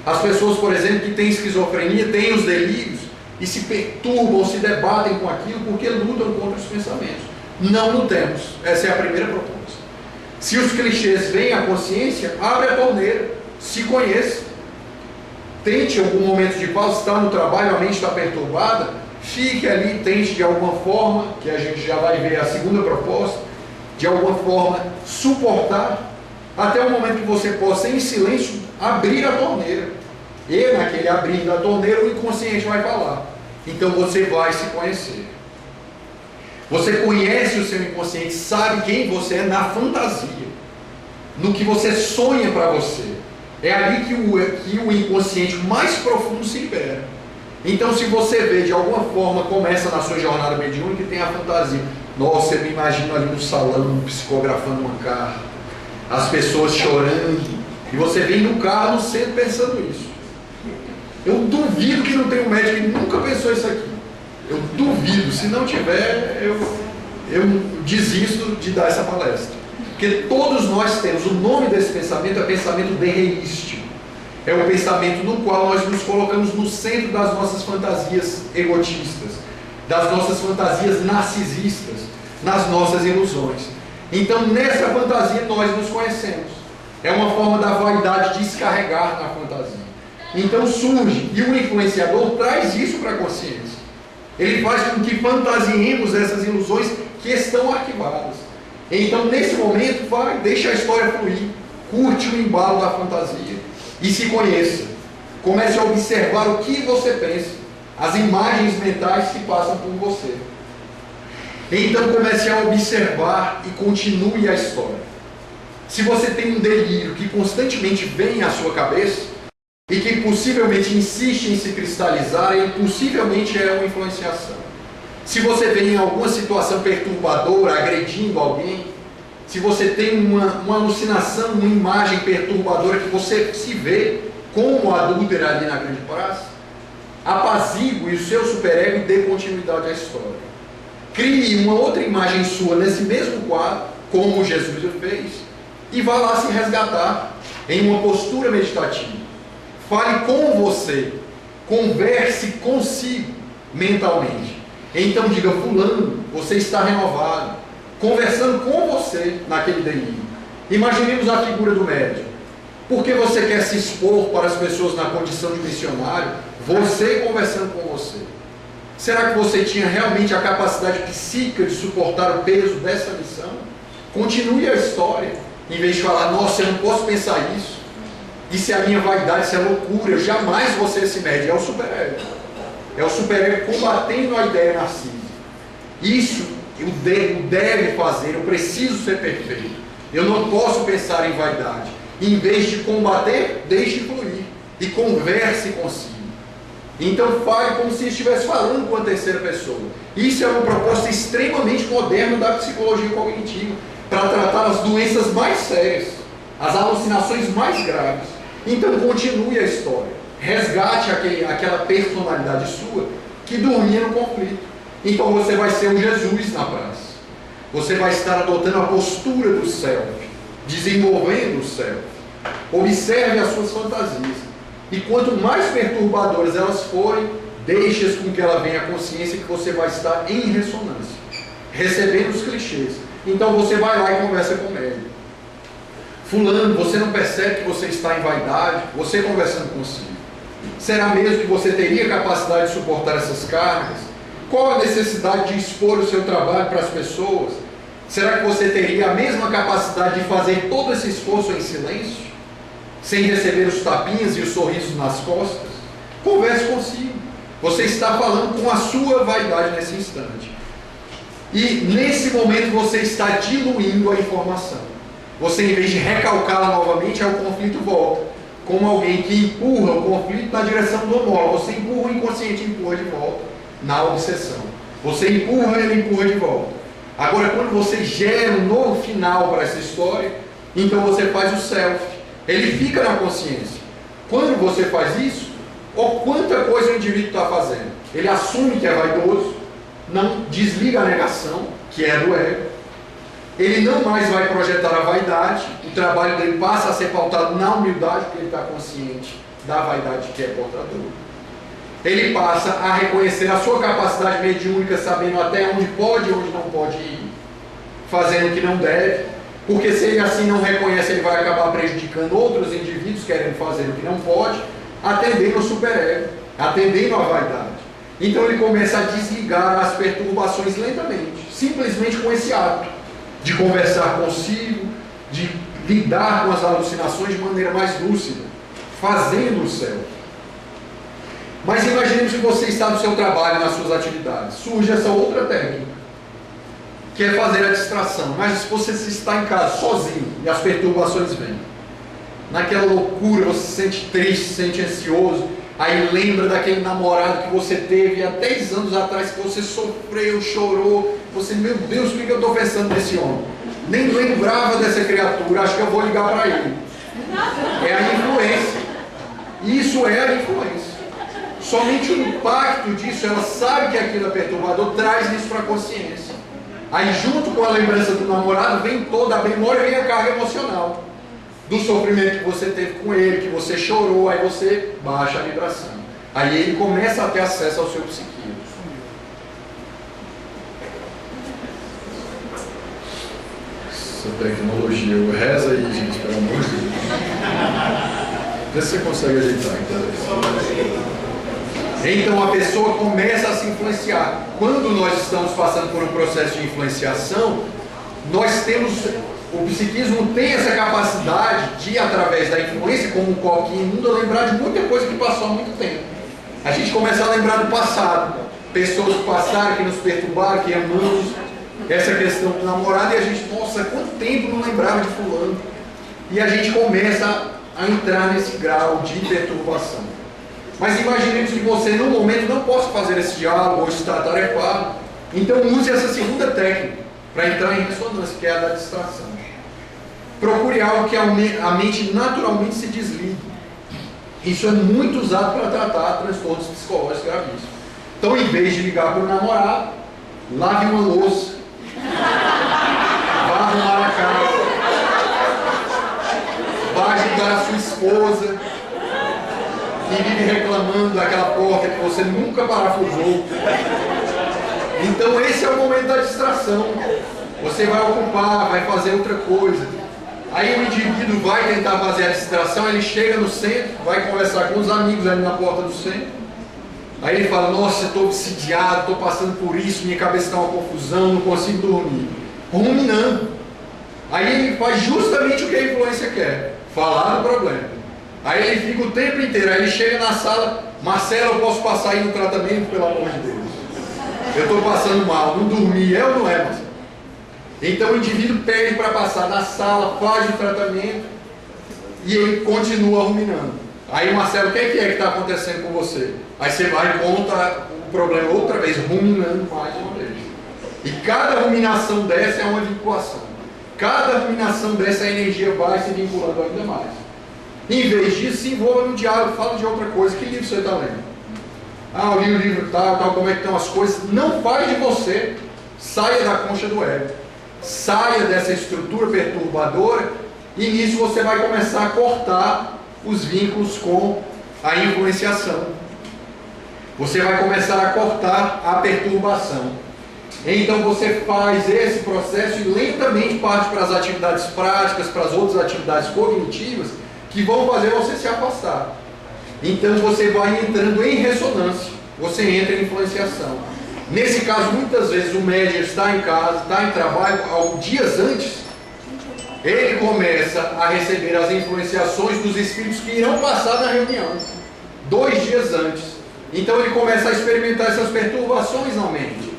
As pessoas, por exemplo, que têm esquizofrenia, têm os delírios e se perturbam, se debatem com aquilo porque lutam contra os pensamentos. Não lutemos. Essa é a primeira proposta. Se os clichês vêm à consciência, abre a torneira, se conheça. tente algum momento de pausa, está no trabalho, a mente está perturbada, fique ali, tente de alguma forma, que a gente já vai ver a segunda proposta, de alguma forma suportar, até o momento que você possa, em silêncio, abrir a torneira. E naquele abrir da torneira, o inconsciente vai falar. Então você vai se conhecer. Você conhece o seu inconsciente, sabe quem você é na fantasia, no que você sonha para você. É ali que o inconsciente mais profundo se libera. Então, se você vê, de alguma forma, começa na sua jornada mediúnica e tem a fantasia. Nossa, eu me imagino ali no salão, psicografando uma carta, as pessoas chorando, e você vem no carro, no centro, pensando isso. Eu duvido que não tenha um médico que nunca pensou isso aqui. Eu duvido, se não tiver, eu desisto de dar essa palestra. Porque todos nós temos, o nome desse pensamento é pensamento derreístico. É um pensamento no qual nós nos colocamos no centro das nossas fantasias egotistas, das nossas fantasias narcisistas, nas nossas ilusões. Então, nessa fantasia, nós nos conhecemos. É uma forma da vaidade descarregar na fantasia. Então surge, e o influenciador traz isso para a consciência. Ele faz com que fantasiemos essas ilusões que estão arquivadas. Então, nesse momento, vai, deixa a história fluir, curte o embalo da fantasia e se conheça. Comece a observar o que você pensa, as imagens mentais que passam por você. Então, comece a observar e continue a história. Se você tem um delírio que constantemente vem à sua cabeça e que possivelmente insiste em se cristalizar, e possivelmente é uma influenciação. Se você vem em alguma situação perturbadora, agredindo alguém, se você tem uma alucinação, uma imagem perturbadora que você se vê como adúltera ali na grande praça, apazigue o seu superego e dê continuidade à história. Crie uma outra imagem sua nesse mesmo quadro, como Jesus o fez, e vá lá se resgatar em uma postura meditativa. Fale com você, converse consigo mentalmente. Então diga: fulano, você está renovado, conversando com você naquele delírio. Imaginemos a figura do médium. Por que você quer se expor para as pessoas na condição de missionário? Você conversando com você. Será que você tinha realmente a capacidade psíquica de suportar o peso dessa missão? Continue a história, em vez de falar: nossa, eu não posso pensar isso. Isso é a minha vaidade, isso é loucura. Jamais você se mede. É o superego. É o superego combatendo a ideia narcisa. Isso eu deve fazer, eu preciso ser perfeito. Eu não posso pensar em vaidade. Em vez de combater, deixe fluir. E converse consigo. Então fale como se estivesse falando com a terceira pessoa. Isso é uma proposta extremamente moderna da psicologia cognitiva, para tratar as doenças mais sérias, as alucinações mais graves. Então continue a história. Resgate aquela personalidade sua que dormia no conflito. Então você vai ser o Jesus na praça. Você vai estar adotando a postura do self, desenvolvendo o self. Observe as suas fantasias. E quanto mais perturbadoras elas forem, deixe-as com que ela venha à consciência que você vai estar em ressonância, recebendo os clichês. Então você vai lá e conversa com ele. Fulano, você não percebe que você está em vaidade? Você conversando consigo. Será mesmo que você teria capacidade de suportar essas cargas? Qual a necessidade de expor o seu trabalho para as pessoas? Será que você teria a mesma capacidade de fazer todo esse esforço em silêncio, sem receber os tapinhas e os sorrisos nas costas? Converse consigo. Você está falando com a sua vaidade nesse instante. E nesse momento você está diluindo a informação. Você, em vez de recalcá-la novamente, o conflito volta. Como alguém que empurra o conflito na direção do homólogo. Você empurra o inconsciente e empurra de volta na obsessão. Você empurra, ele empurra de volta. Agora, quando você gera um novo final para essa história, então você faz o self. Ele fica na consciência. Quando você faz isso, quanta coisa o indivíduo está fazendo? Ele assume que é vaidoso, não desliga a negação, que é do ego. Ele não mais vai projetar a vaidade, o trabalho dele passa a ser pautado na humildade, porque ele está consciente da vaidade que é portador. Ele passa a reconhecer a sua capacidade mediúnica, sabendo até onde pode e onde não pode ir, fazendo o que não deve, porque se ele assim não reconhece, ele vai acabar prejudicando outros indivíduos querendo fazer o que não pode, atendendo ao superego, atendendo à vaidade. Então ele começa a desligar as perturbações lentamente, simplesmente com esse ato de conversar consigo, de lidar com as alucinações de maneira mais lúcida, fazendo o céu. Mas imaginemos que você está no seu trabalho, nas suas atividades. Surge essa outra técnica, que é fazer a distração. Mas se você está em casa sozinho e as perturbações vêm, naquela loucura, você se sente triste, se sente ansioso, aí lembra daquele namorado que você teve há 10 anos atrás, que você sofreu, chorou, você, meu Deus, o que eu estou pensando nesse homem? Nem lembrava dessa criatura, acho que eu vou ligar para ele. É a influência. Isso é a influência. Somente o impacto disso, ela sabe que aquilo é perturbador, traz isso para a consciência. Aí junto com a lembrança do namorado, vem toda a memória, vem a carga emocional do sofrimento que você teve com ele, que você chorou, aí você baixa a vibração. Aí ele começa a ter acesso ao seu psiquismo. Essa tecnologia, reza aí, gente, pelo amor de Deus. Vê se você consegue ajeitar, então. Então a pessoa começa a se influenciar. Quando nós estamos passando por um processo de influenciação, nós temos, o psiquismo tem essa capacidade de, através da influência, como um copo imundo, lembrar de muita coisa que passou há muito tempo. A gente começa a lembrar do passado, pessoas que passaram, que nos perturbaram, que amamos, essa questão do namorado, e a gente, nossa, quanto tempo não lembrava de fulano? E a gente começa a entrar nesse grau de perturbação. Mas imaginemos que você, no momento, não possa fazer esse diálogo ou está atarefado. Então use essa segunda técnica para entrar em ressonância, que é a da distração. Procure algo que a mente naturalmente se desligue. Isso é muito usado para tratar transtornos psicológicos gravíssimos. Então, em vez de ligar para o namorado, lave uma louça, vá arrumar a casa, vá ajudar a sua esposa, que vive reclamando daquela porta que você nunca parafusou. Então esse é o momento da distração. Você vai ocupar, vai fazer outra coisa. Aí o indivíduo vai tentar fazer a distração, ele chega no centro, vai conversar com os amigos ali na porta do centro. Aí ele fala, nossa, estou obsidiado, estou passando por isso, minha cabeça está uma confusão, não consigo dormir. Ruminando. Aí ele faz justamente o que a influência quer, falar do problema. Aí ele fica o tempo inteiro, aí ele chega na sala, Marcelo, eu posso passar aí no tratamento, pelo amor de Deus. Eu estou passando mal, não dormi, é ou não é, Marcelo? Então o indivíduo pede para passar na sala, faz o tratamento e ele continua ruminando. Aí Marcelo, o que é que está acontecendo com você? Aí você vai e conta o problema outra vez, ruminando mais uma vez. E cada ruminação dessa é uma vinculação. Cada ruminação dessa, a energia vai se vinculando ainda mais. Em vez disso, se envolva no diálogo, fala de outra coisa. Que livro você está lendo? Ah, eu li o livro tal, como é que estão as coisas. Não fale de você. Saia da concha do ego. Saia dessa estrutura perturbadora e nisso você vai começar a cortar os vínculos com a influenciação. Você vai começar a cortar a perturbação. Então você faz esse processo e lentamente parte para as atividades práticas, para as outras atividades cognitivas, que vão fazer você se afastar. Então você vai entrando em ressonância, você entra em influenciação. Nesse caso, muitas vezes o médium está em casa, está em trabalho, dias antes, ele começa a receber as influenciações dos espíritos que irão passar na reunião, 2 dias antes. Então ele começa a experimentar essas perturbações na mente.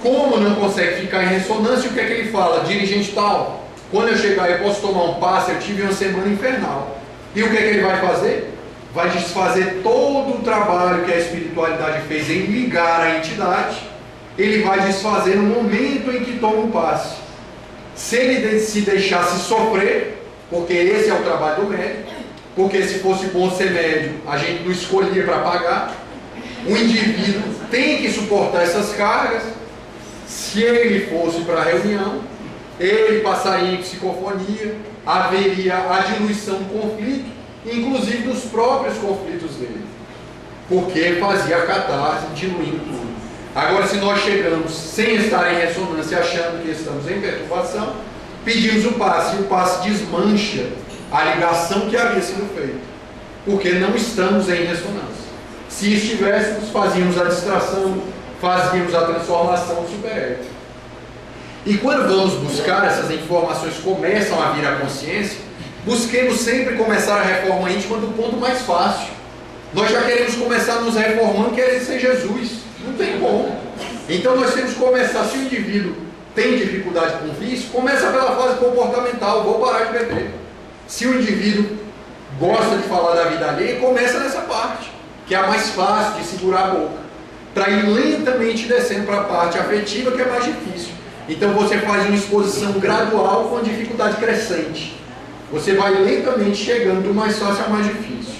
Como não consegue ficar em ressonância, o que é que ele fala? Dirigente tal, quando eu chegar eu posso tomar um passe, eu tive uma semana infernal. E o que é que ele vai fazer? Vai desfazer todo o trabalho que a espiritualidade fez em ligar a entidade. Ele vai desfazer no momento em que toma um passe. Se ele se deixasse sofrer, porque esse é o trabalho do médium, porque se fosse bom ser médium, a gente não escolhia para pagar. O indivíduo tem que suportar essas cargas. Se ele fosse para a reunião, ele passaria em psicofonia, haveria a diluição do conflito, inclusive dos próprios conflitos dele, porque ele fazia a catarse, diluindo tudo. Agora, se nós chegamos sem estar em ressonância, achando que estamos em perturbação, pedimos o passe, e o passe desmancha a ligação que havia sido feita. porque não estamos em ressonância. Se estivéssemos, fazíamos a distração, fazíamos a transformação do superego. E quando vamos buscar essas informações, começam a vir à consciência, busquemos sempre começar a reforma íntima do ponto mais fácil. Nós já queremos começar nos reformando, querendo ser Jesus. Não tem como. Então nós temos que começar, se o indivíduo tem dificuldade com vício, começa pela fase comportamental, vou parar de beber. Se o indivíduo gosta de falar da vida alheia, começa nessa parte, que é a mais fácil de segurar a boca, para ir lentamente descendo para a parte afetiva, que é mais difícil. Então você faz uma exposição gradual com dificuldade crescente. Você vai lentamente chegando do mais fácil ao mais difícil.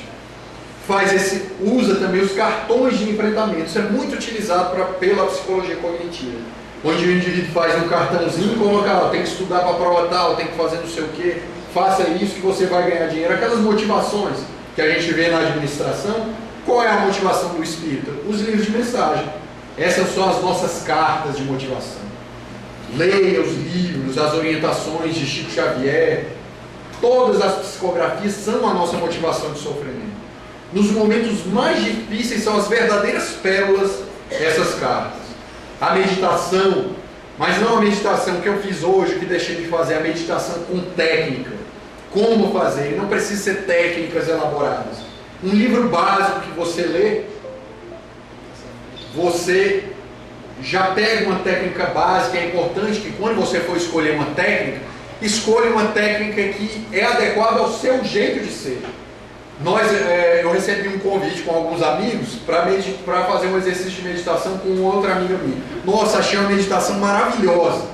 Usa também os cartões de enfrentamento. Isso é muito utilizado pela psicologia cognitiva. Onde o indivíduo faz um cartãozinho e coloca, tem que estudar para a prova tal, tem que fazer não sei o quê, faça isso que você vai ganhar dinheiro. Aquelas motivações que a gente vê na administração. Qual é a motivação do espírito? Os livros de mensagem. Essas são as nossas cartas de motivação. Leia os livros, as orientações de Chico Xavier. Todas as psicografias são a nossa motivação de sofrimento. Nos momentos mais difíceis são as verdadeiras pérolas dessas cartas. A meditação, mas não a meditação que eu fiz hoje, que deixei de fazer, a meditação com técnica. Como fazer? E não precisa ser técnicas elaboradas. Um livro básico que você lê, você já pega uma técnica básica. É importante que quando você for escolher uma técnica, escolha uma técnica que é adequada ao seu jeito de ser. Eu recebi um convite com alguns amigos para fazer um exercício de meditação com outra amiga minha. Nossa, achei uma meditação maravilhosa.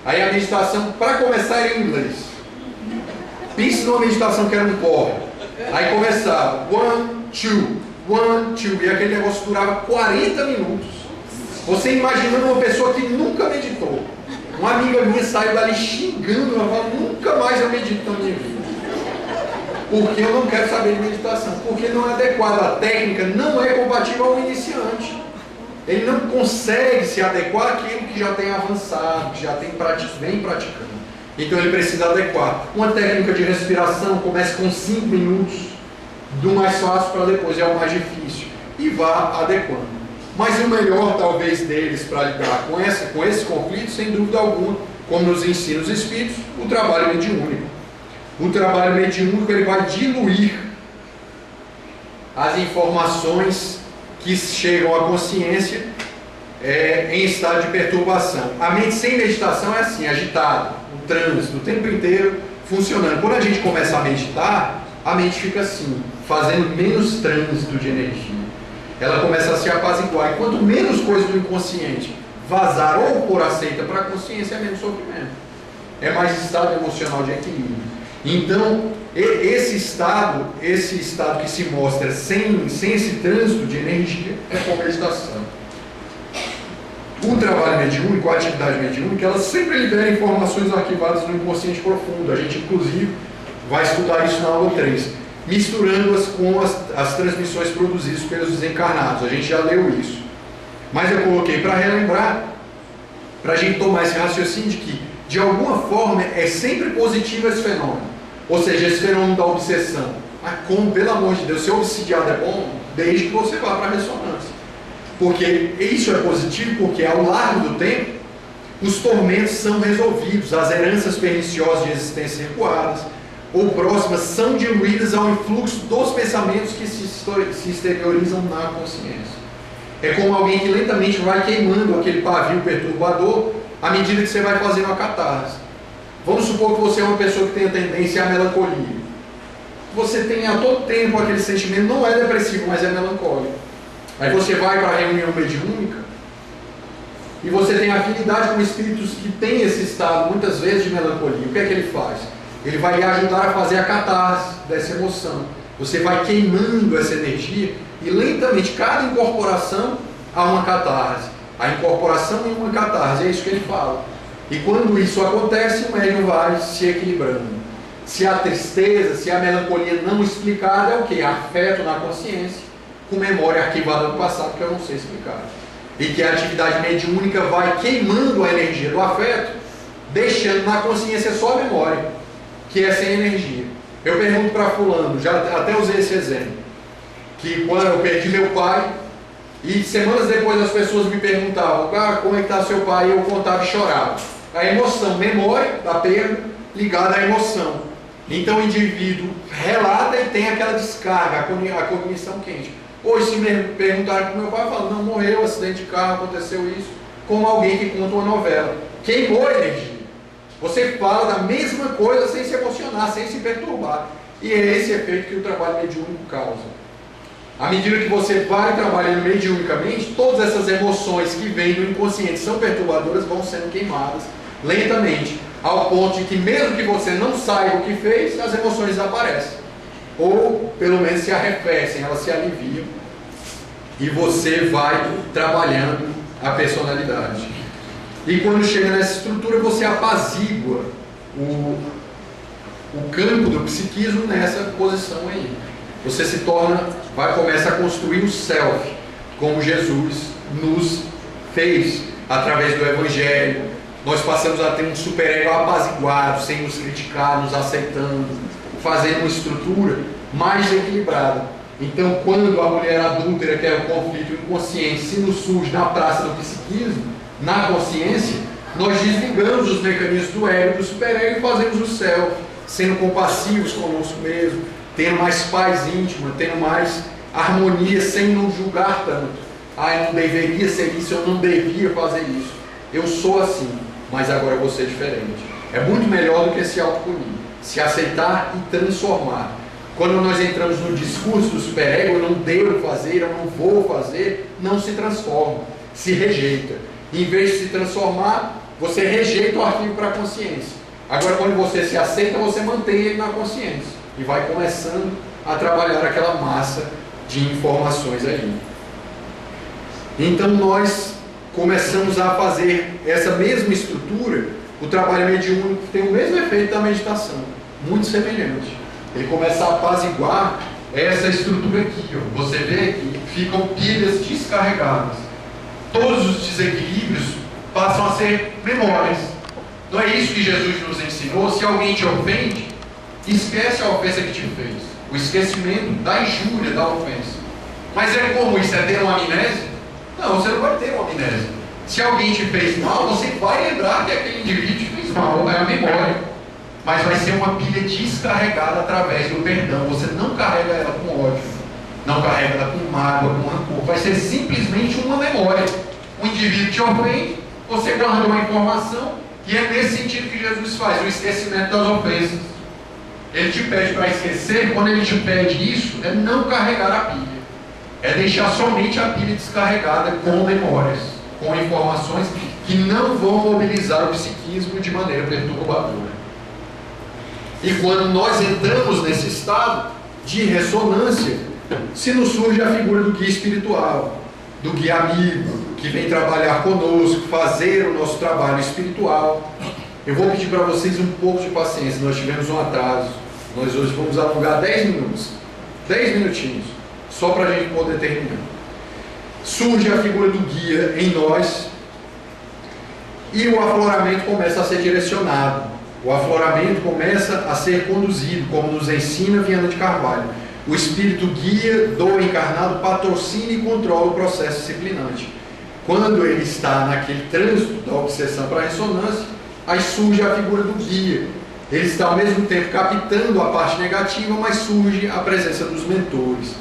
Aí a meditação, para começar, era em inglês. Pense numa meditação que era um corre. Aí começava, 1, 2, e aquele negócio durava 40 minutos. Você imaginando uma pessoa que nunca meditou. Uma amiga minha saiu dali xingando, ela falou, nunca mais eu medito na minha vida. Porque eu não quero saber de meditação, porque não é adequado, a técnica não é compatível ao iniciante. Ele não consegue se adequar àquilo que já tem avançado, que já vem praticando. Então ele precisa adequar. Uma técnica de respiração comece com 5 minutos, do mais fácil para depois, é o mais difícil, e vá adequando. Mas o melhor, talvez, deles para lidar com esse conflito, sem dúvida alguma, como nos ensina os espíritos, o trabalho mediúnico. O trabalho mediúnico, ele vai diluir as informações que chegam à consciência em estado de perturbação. A mente sem meditação é assim, agitada, o trânsito, o tempo inteiro funcionando. Quando a gente começa a meditar, a mente fica assim, fazendo menos trânsito de energia. Ela começa a se apaziguar. E quanto menos coisa do inconsciente vazar ou por aceita para a consciência, é menos sofrimento. É mais estado emocional de equilíbrio. Então, esse estado que se mostra sem esse trânsito de energia, é com meditação. O trabalho mediúnico, a atividade mediúnica, ela sempre libera informações arquivadas no inconsciente profundo. A gente, inclusive, vai estudar isso na aula 3, misturando-as com as transmissões produzidas pelos desencarnados. A gente já leu isso. Mas eu coloquei para relembrar, para a gente tomar esse raciocínio de que, de alguma forma, é sempre positivo esse fenômeno. Ou seja, esse fenômeno da obsessão. Mas como, pelo amor de Deus, ser obsidiado é bom, desde que você vá para a ressonância. Porque isso é positivo, porque ao largo do tempo, os tormentos são resolvidos, as heranças perniciosas de existência recuadas ou próximas são diluídas ao influxo dos pensamentos que se exteriorizam na consciência. É como alguém que lentamente vai queimando aquele pavio perturbador à medida que você vai fazendo a catarse. Vamos supor que você é uma pessoa que tem a tendência à melancolia. Você tem a todo tempo aquele sentimento, não é depressivo, mas é melancólico. Aí você vai para a reunião mediúnica e você tem afinidade com espíritos que têm esse estado, muitas vezes, de melancolia. O que é que ele faz? Ele vai lhe ajudar a fazer a catarse dessa emoção. Você vai queimando essa energia e lentamente, cada incorporação há uma catarse. A incorporação em uma catarse, é isso que ele fala. E quando isso acontece, o médium vai se equilibrando. Se há tristeza, se há melancolia não explicada, é o que? Afeto na consciência, com memória arquivada do passado que eu não sei explicar. E que a atividade mediúnica vai queimando a energia do afeto, deixando na consciência só a memória, que é sem energia. Eu pergunto para fulano, já até usei esse exemplo, que quando eu perdi meu pai, e semanas depois as pessoas me perguntavam, como é que está seu pai? E eu contava e chorava. A emoção, memória da perda ligada à emoção. Então o indivíduo relata e tem aquela descarga, a cognição quente. Hoje se me perguntaram para o meu pai, eu falo, não, morreu, acidente de carro, aconteceu isso, como alguém que conta uma novela. Queimou a energia. Você fala da mesma coisa sem se emocionar, sem se perturbar. E é esse efeito que o trabalho mediúnico causa. À medida que você vai trabalhando mediunicamente, todas essas emoções que vêm do inconsciente são perturbadoras, vão sendo queimadas lentamente, ao ponto de que mesmo que você não saiba o que fez, as emoções desaparecem. Ou pelo menos se arrefecem, elas se aliviam. E você vai trabalhando a personalidade. E quando chega nessa estrutura, você apazigua o campo do psiquismo nessa posição aí. Você se torna, começa a construir o self, como Jesus nos fez através do Evangelho. Nós passamos a ter um superego apaziguado, sem nos criticar, nos aceitando, fazendo uma estrutura mais equilibrada. Então, quando a mulher adúltera, que é o conflito inconsciente, se nos surge na praça do psiquismo, na consciência, nós desligamos os mecanismos do ego e do superego e fazemos o self, sendo compassivos conosco mesmo, tendo mais paz íntima, tendo mais harmonia, sem nos julgar tanto. Eu não deveria ser isso, eu não devia fazer isso. Eu sou assim, mas agora eu vou ser diferente. É muito melhor do que se autopunir, se aceitar e transformar. Quando nós entramos no discurso do superego, eu não devo fazer, eu não vou fazer, não se transforma, se rejeita. Em vez de se transformar, você rejeita o arquivo para a consciência. Agora, quando você se aceita, você mantém ele na consciência e vai começando a trabalhar aquela massa de informações aí. Então nós começamos a fazer essa mesma estrutura. O trabalho mediúnico tem o mesmo efeito da meditação, muito semelhante. Ele começa a apaziguar essa estrutura aqui, ó. Você vê que ficam pilhas descarregadas. Todos os desequilíbrios passam a ser memórias. Não é isso que Jesus nos ensinou? Se alguém te ofende, esquece a ofensa que te fez. O esquecimento da injúria, da ofensa. Mas é como isso? É ter uma amnésia? Não, você não vai ter uma amnésia. Se alguém te fez mal, você vai lembrar que aquele indivíduo te fez mal, é a memória. Mas vai ser uma pilha descarregada através do perdão. Você não carrega ela com ódio, não carrega ela com mágoa, com rancor. Vai ser simplesmente uma memória. Um indivíduo te ofende, você guarda uma informação, e é nesse sentido que Jesus faz, o esquecimento das ofensas. Ele te pede para esquecer. Quando ele te pede isso, é não carregar a pilha. É deixar somente a pilha descarregada com memórias, com informações que não vão mobilizar o psiquismo de maneira perturbadora. E quando nós entramos nesse estado de ressonância, se nos surge a figura do guia espiritual, do guia amigo, que vem trabalhar conosco, fazer o nosso trabalho espiritual. Eu vou pedir para vocês um pouco de paciência, nós tivemos um atraso. Nós hoje vamos alongar 10 minutos, 10 minutinhos, só para a gente poder terminar. Surge a figura do guia em nós e o afloramento começa a ser direcionado. O afloramento começa a ser conduzido, como nos ensina Viana de Carvalho. O espírito guia do encarnado patrocina e controla o processo disciplinante. Quando ele está naquele trânsito da obsessão para a ressonância, aí surge a figura do guia. Ele está ao mesmo tempo captando a parte negativa, mas surge a presença dos mentores.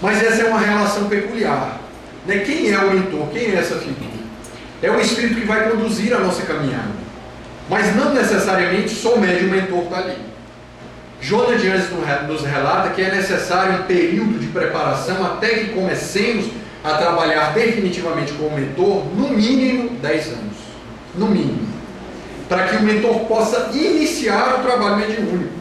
Mas essa é uma relação peculiar, né? Quem é o mentor? Quem é essa figura? É o espírito que vai conduzir a nossa caminhada. Mas não necessariamente somente o mentor está ali. Joana de Anjos nos relata que é necessário um período de preparação até que comecemos a trabalhar definitivamente com o mentor, no mínimo 10 anos. No mínimo. Para que o mentor possa iniciar o trabalho mediúnico.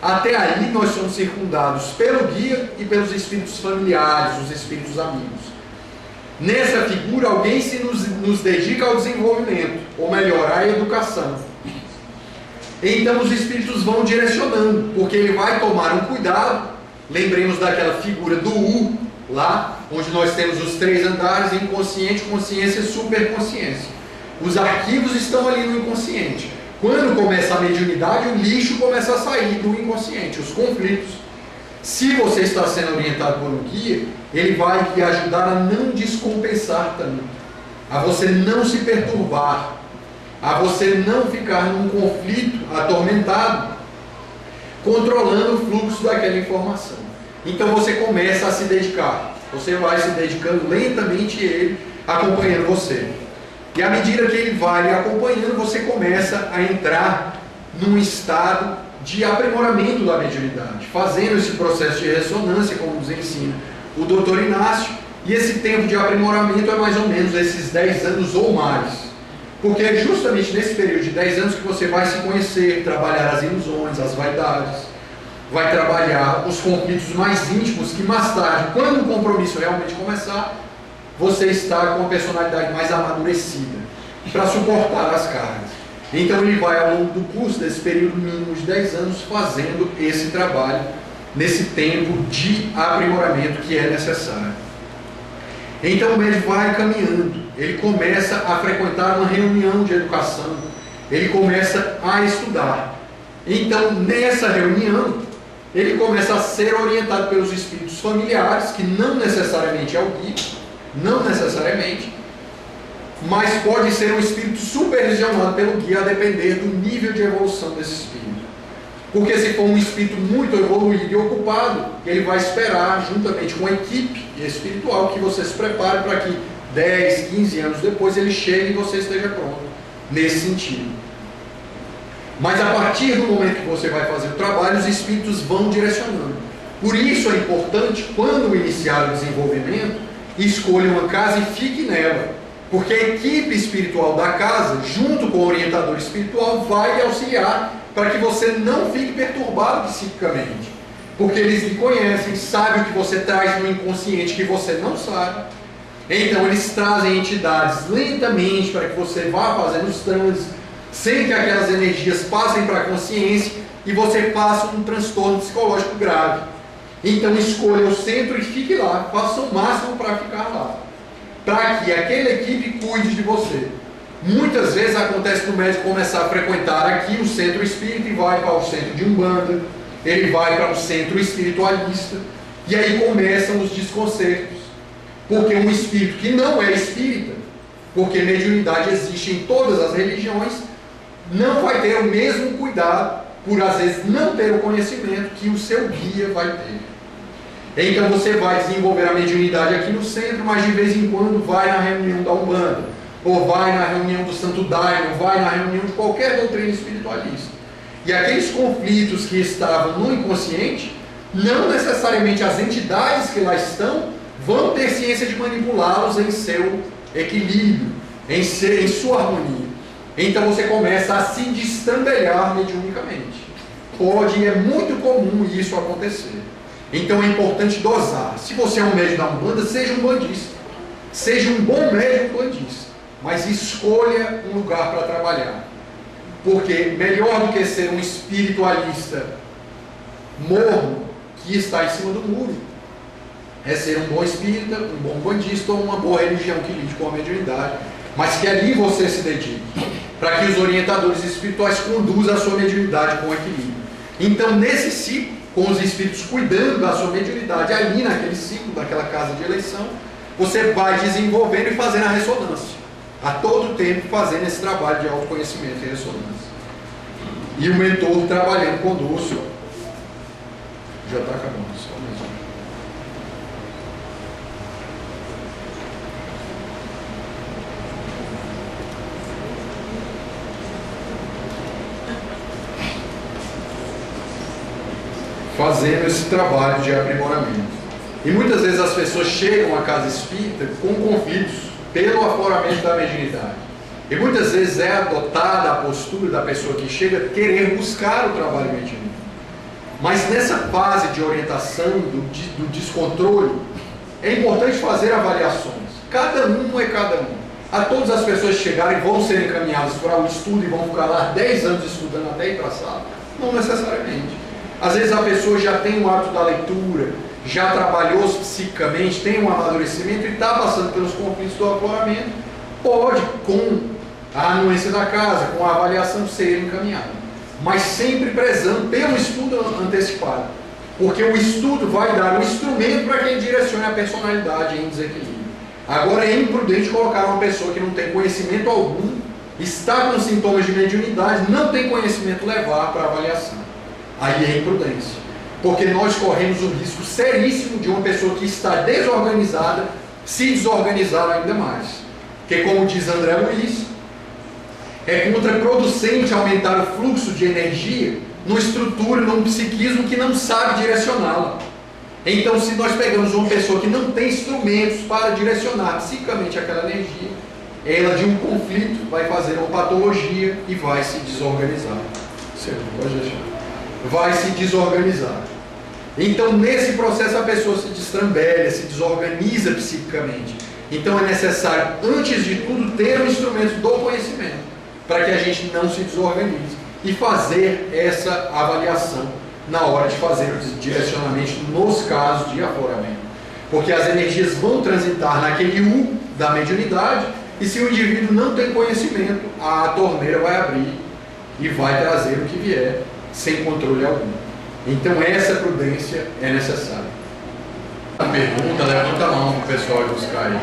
Até aí nós somos circundados pelo guia e pelos espíritos familiares, os espíritos amigos. Nessa figura, alguém nos dedica ao desenvolvimento, ou melhor, à educação. Então os espíritos vão direcionando, porque ele vai tomar um cuidado. Lembremos daquela figura do U, lá, onde nós temos os 3 andares: inconsciente, consciência e superconsciência. Os arquivos estão ali no inconsciente. Quando começa a mediunidade, o lixo começa a sair do inconsciente, os conflitos. Se você está sendo orientado por um guia, ele vai lhe ajudar a não descompensar tanto, a você não se perturbar, a você não ficar num conflito atormentado, controlando o fluxo daquela informação. Então você começa a se dedicar, você vai se dedicando lentamente ele, acompanhando você. E à medida que ele vai lhe acompanhando, você começa a entrar num estado de aprimoramento da mediunidade, fazendo esse processo de ressonância, como nos ensina o Dr. Inácio, e esse tempo de aprimoramento é mais ou menos esses 10 anos ou mais, porque é justamente nesse período de 10 anos que você vai se conhecer, trabalhar as ilusões, as vaidades, vai trabalhar os conflitos mais íntimos, que mais tarde, quando o compromisso realmente começar, você está com a personalidade mais amadurecida para suportar as cargas. Então ele vai ao longo do curso, desse período mínimo de 10 anos, fazendo esse trabalho, nesse tempo de aprimoramento que é necessário. Então o médium vai caminhando, ele começa a frequentar uma reunião de educação, ele começa a estudar. Então nessa reunião, ele começa a ser orientado pelos espíritos familiares, que não necessariamente é o guia, não necessariamente, mas pode ser um espírito supervisionado pelo guia, a depender do nível de evolução desse espírito. Porque se for um espírito muito evoluído e ocupado, ele vai esperar, juntamente com a equipe espiritual, que você se prepare para que 10, 15 anos depois ele chegue e você esteja pronto, nesse sentido. Mas a partir do momento que você vai fazer o trabalho, os espíritos vão direcionando. Por isso é importante, quando iniciar o desenvolvimento, escolha uma casa e fique nela. Porque a equipe espiritual da casa, junto com o orientador espiritual, vai lhe auxiliar para que você não fique perturbado psiquicamente. Porque eles lhe conhecem, sabem o que você traz no inconsciente que você não sabe. Então eles trazem entidades lentamente para que você vá fazendo os trânsitos, sem que aquelas energias passem para a consciência e você passe um transtorno psicológico grave. Então escolha o centro e fique lá, faça o máximo para ficar lá, para que aquela equipe cuide de você. Muitas vezes acontece do médico começar a frequentar aqui o centro espírita e vai para o centro de Umbanda, ele vai para o centro espiritualista, e aí começam os desconcertos. Porque um espírito que não é espírita, porque mediunidade existe em todas as religiões, não vai ter o mesmo cuidado, por às vezes não ter o conhecimento que o seu guia vai ter. Então você vai desenvolver a mediunidade aqui no centro, mas de vez em quando vai na reunião da Umbanda, ou vai na reunião do Santo Daime, ou vai na reunião de qualquer doutrina espiritualista. E aqueles conflitos que estavam no inconsciente, não necessariamente as entidades que lá estão vão ter ciência de manipulá-los em seu equilíbrio, em sua harmonia. Então você começa a se destrambelhar mediunicamente. Pode e é muito comum isso acontecer. Então é importante dosar. Se você é um médium da Umbanda, seja um bandista. Seja um bom médium bandista. Mas escolha um lugar para trabalhar. Porque melhor do que ser um espiritualista morno que está em cima do muro, é ser um bom espírita, um bom bandista ou uma boa religião que lide com a mediunidade. Mas que ali você se dedique, para que os orientadores espirituais conduzam a sua mediunidade com equilíbrio. Então, nesse ciclo, com os espíritos cuidando da sua mediunidade, ali naquele ciclo, daquela casa de eleição, você vai desenvolvendo e fazendo a ressonância. A todo tempo fazendo esse trabalho de autoconhecimento e ressonância. E o mentor trabalhando conosco. Já está acabando, só mesmo. Fazendo esse trabalho de aprimoramento. E muitas vezes as pessoas chegam à casa espírita com conflitos pelo afloramento da mediunidade. E muitas vezes é adotada a postura da pessoa que chega querer buscar o trabalho mediúnico. Mas nessa fase de orientação, do descontrole, é importante fazer avaliações. Cada um é cada um. A todas as pessoas que chegarem vão ser encaminhadas para o estudo e vão ficar lá 10 anos estudando até ir para a sala? Não necessariamente. Às vezes a pessoa já tem o hábito da leitura, já trabalhou psicicamente, tem um amadurecimento e está passando pelos conflitos do afloramento, pode, com a anuência da casa, com a avaliação ser encaminhada. Mas sempre prezando pelo estudo antecipado. Porque o estudo vai dar o instrumento para que ele direcione a personalidade em desequilíbrio. Agora é imprudente colocar uma pessoa que não tem conhecimento algum, está com sintomas de mediunidade, não tem conhecimento, levar para avaliação. Aí é imprudência. Porque nós corremos o risco seríssimo de uma pessoa que está desorganizada se desorganizar ainda mais. Porque, como diz André Luiz, é contraproducente aumentar o fluxo de energia numa estrutura, num psiquismo que não sabe direcioná-la. Então, se nós pegamos uma pessoa que não tem instrumentos para direcionar psicamente aquela energia, ela de um conflito vai fazer uma patologia e vai se desorganizar. Vai se desorganizar. Então, nesse processo, a pessoa se destrambelha, se desorganiza psiquicamente. Então, é necessário, antes de tudo, ter o instrumento do conhecimento, para que a gente não se desorganize e fazer essa avaliação na hora de fazer o direcionamento nos casos de afloramento. Porque as energias vão transitar naquele U da mediunidade e se o indivíduo não tem conhecimento, a torneira vai abrir e vai trazer o que vier sem controle algum. Então essa prudência é necessária. A pergunta, levanta a mão para o pessoal ir buscar aí.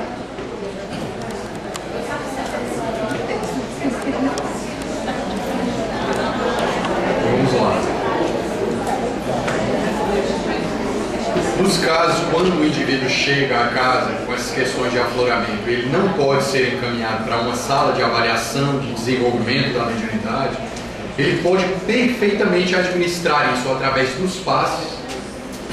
Vamos lá. Nos casos, quando o indivíduo chega à casa com essas questões de afloramento, ele não pode ser encaminhado para uma sala de avaliação, de desenvolvimento da mediunidade, ele pode perfeitamente administrar isso através dos passes,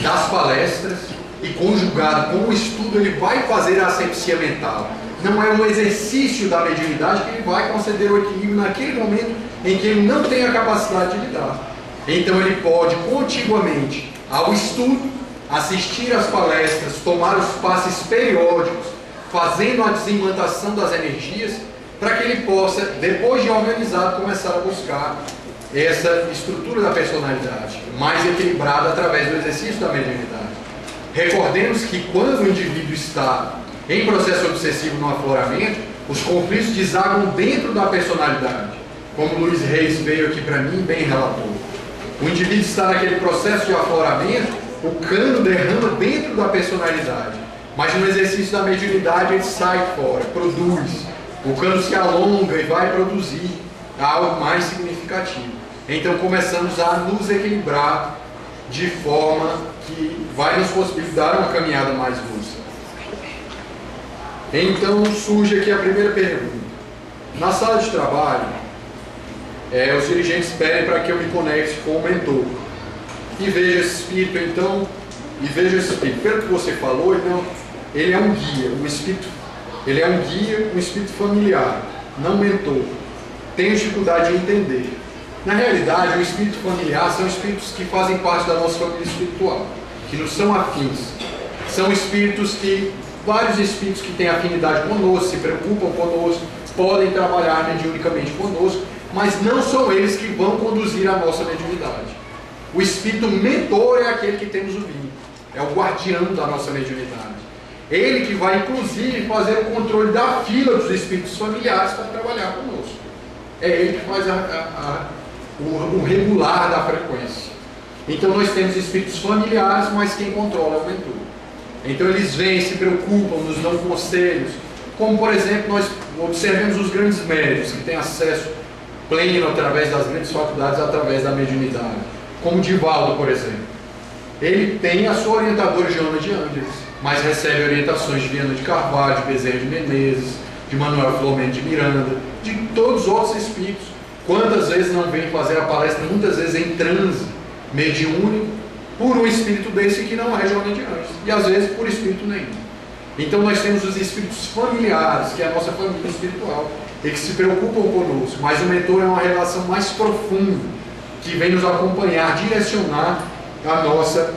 das palestras e conjugado com o estudo, ele vai fazer a asepsia mental. Não é um exercício da mediunidade que ele vai conceder o equilíbrio naquele momento em que ele não tem a capacidade de lidar. Então ele pode contiguamente ao estudo, assistir às palestras, tomar os passes periódicos, fazendo a desimantação das energias, para que ele possa, depois de organizado, começar a buscar essa estrutura da personalidade mais equilibrada através do exercício da mediunidade. Recordemos que quando o indivíduo está em processo obsessivo no afloramento, os conflitos desagam dentro da personalidade, como o Luiz Reis veio aqui para mim bem relatou. O indivíduo está naquele processo de afloramento, o cano derrama dentro da personalidade, mas no exercício da mediunidade ele sai fora, produz. O cano se alonga e vai produzir algo mais significativo. Então começamos a nos equilibrar de forma que vai nos possibilitar uma caminhada mais lúcida. Então surge aqui a primeira pergunta. Na sala de trabalho, os dirigentes pedem para que eu me conecte com o mentor. E veja esse espírito, então, pelo que você falou, ele é um guia, um espírito. Ele é um guia, um espírito familiar, não mentor. Tenho dificuldade de entender. Na realidade, o espírito familiar são espíritos que fazem parte da nossa família espiritual, que nos são afins. São espíritos que, vários espíritos que têm afinidade conosco, se preocupam conosco, podem trabalhar mediunicamente conosco, mas não são eles que vão conduzir a nossa mediunidade. O espírito mentor é aquele que temos o vínculo, é o guardião da nossa mediunidade. Ele que vai, inclusive, fazer o controle da fila dos espíritos familiares para trabalhar conosco. É ele que faz o regular da frequência. Então nós temos espíritos familiares, mas quem controla é o mentor. Então eles vêm, se preocupam, nos dão conselhos, como por exemplo nós observamos os grandes médiuns que têm acesso pleno através das grandes faculdades, através da mediunidade, como Divaldo, por exemplo. Ele tem a sua orientadora Joana de Ângeles, mas recebe orientações de Viana de Carvalho, de Bezerra de Menezes, de Manuel Filomeno de Miranda, de todos os outros espíritos. Quantas vezes não vem fazer a palestra, muitas vezes em transe mediúnico, por um espírito desse que não é Joana de Ângeles, e às vezes por espírito nenhum. Então nós temos os espíritos familiares, que é a nossa família espiritual, e que se preocupam conosco, mas o mentor é uma relação mais profunda, que vem nos acompanhar, direcionar a nossa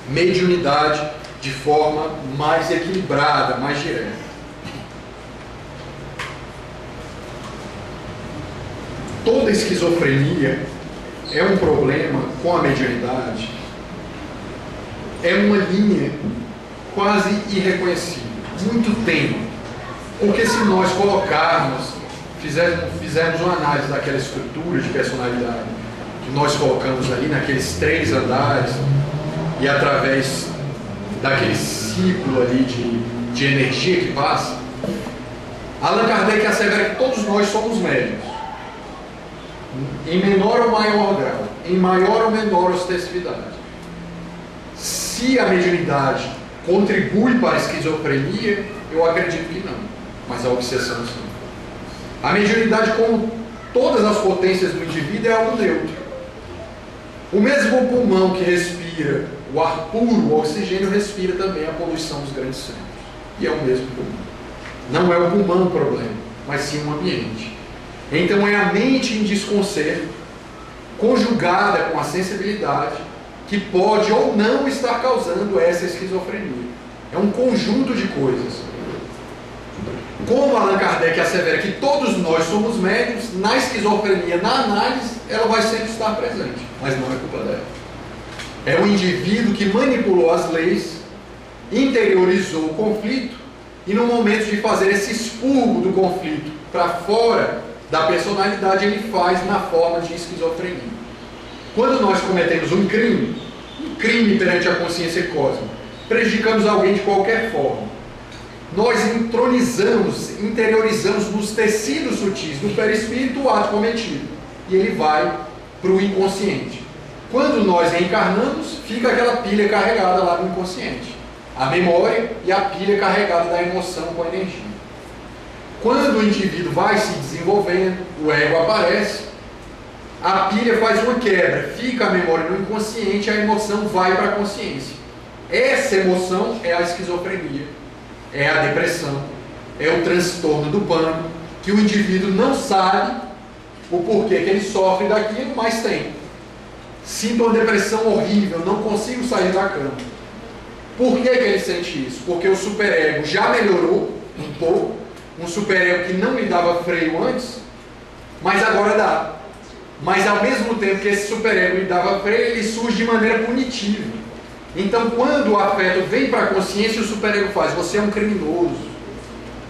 mediunidade de forma mais equilibrada, mais direta. Toda esquizofrenia é um problema com a mediunidade, é uma linha quase irreconhecível, muito tênue, porque se nós colocarmos fizermos uma análise daquela estrutura de personalidade que nós colocamos ali naqueles 3 andares e através daquele ciclo ali de energia que passa, Allan Kardec assevera que todos nós somos médiuns, em menor ou maior grau, em maior ou menor ostensividade. Se a mediunidade contribui para a esquizofrenia, eu acredito que não, mas a obsessão sim. A mediunidade, como todas as potências do indivíduo, é algo neutro. O mesmo pulmão que respira o ar puro, o oxigênio, respira também a poluição dos grandes centros. E é o mesmo pulmão. Não é o pulmão o problema, mas sim o ambiente. Então é a mente em desconcerto, conjugada com a sensibilidade, que pode ou não estar causando essa esquizofrenia. É um conjunto de coisas. Como Allan Kardec assevera que todos nós somos médiuns, na esquizofrenia, na análise, ela vai sempre estar presente, mas não é culpa dela. É o indivíduo que manipulou as leis, interiorizou o conflito, e no momento de fazer esse expurgo do conflito para fora da personalidade, ele faz na forma de esquizofrenia. Quando nós cometemos um crime perante a consciência cósmica, prejudicamos alguém de qualquer forma, nós entronizamos, interiorizamos nos tecidos sutis do perispírito o ato cometido, e ele vai para o inconsciente. Quando nós reencarnamos, fica aquela pilha carregada lá no inconsciente, a memória e a pilha carregada da emoção com energia. Quando o indivíduo vai se desenvolvendo, o ego aparece, a pilha faz uma quebra, fica a memória no inconsciente, a emoção vai para a consciência. Essa emoção é a esquizofrenia, é a depressão, é o transtorno do pânico, que o indivíduo não sabe o porquê que ele sofre daquilo, mas tem. Sinto uma depressão horrível, não consigo sair da cama. Por que ele sente isso? Porque o superego já melhorou um pouco, um superego que não lhe dava freio antes, mas agora dá. Mas ao mesmo tempo que esse superego lhe dava freio, ele surge de maneira punitiva. Então, quando o afeto vem para a consciência, o superego faz: você é um criminoso,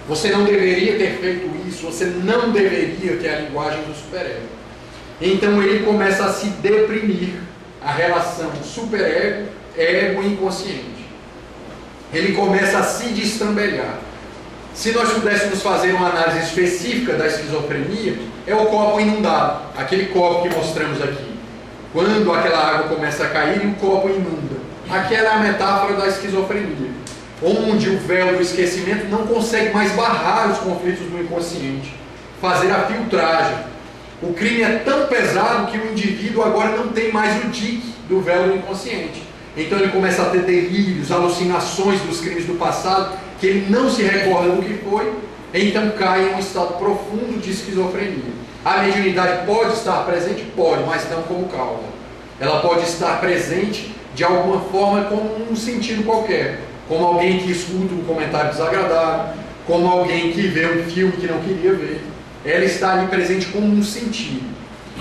você não deveria ter feito isso, você não deveria, que é a linguagem do superego. Então ele começa a se deprimir, a relação superego, ego e inconsciente. Ele começa a se destrambelhar. Se nós pudéssemos fazer uma análise específica da esquizofrenia, é o copo inundado, aquele copo que mostramos aqui. Quando aquela água começa a cair e o copo inunda. Aquela é a metáfora da esquizofrenia, onde o véu do esquecimento não consegue mais barrar os conflitos do inconsciente, fazer a filtragem. O crime é tão pesado que o indivíduo agora não tem mais o dique do véu do inconsciente. Então ele começa a ter delírios, alucinações dos crimes do passado, que ele não se recorda do que foi, então cai em um estado profundo de esquizofrenia. A mediunidade pode estar presente? Pode, mas não como causa. Ela pode estar presente de alguma forma como um sentido qualquer, como alguém que escuta um comentário desagradável, como alguém que vê um filme que não queria ver. Ela está ali presente como um sentido,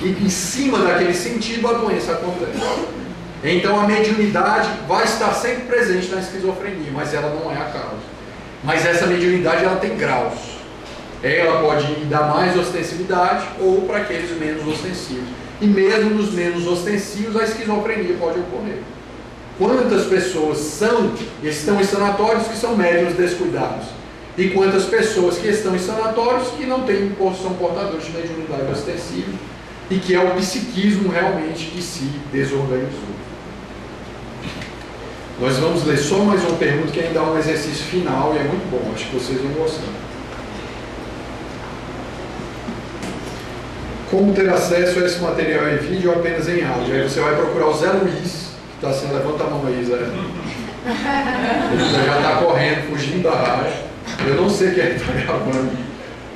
e em cima daquele sentido a doença acontece. Então a mediunidade vai estar sempre presente na esquizofrenia, mas ela não é a causa. Mas essa mediunidade ela tem graus. Ela pode dar mais ostensividade ou para aqueles menos ostensivos. E mesmo nos menos ostensivos a esquizofrenia pode ocorrer. Quantas pessoas estão em sanatórios que são médiuns descuidados? E quantas pessoas que estão em sanatórios que não são portadores de mediunidade ostensiva e que é o psiquismo realmente que se desorganizou. Nós vamos ler só mais uma pergunta que ainda é um exercício final e é muito bom, acho que vocês vão gostar. Como ter acesso a esse material em vídeo ou apenas em áudio? Aí você vai procurar o Zé Luiz, que está assim, levanta a mão aí, Zé. Ele já está correndo, fugindo da rádio. Eu não sei quem está gravando.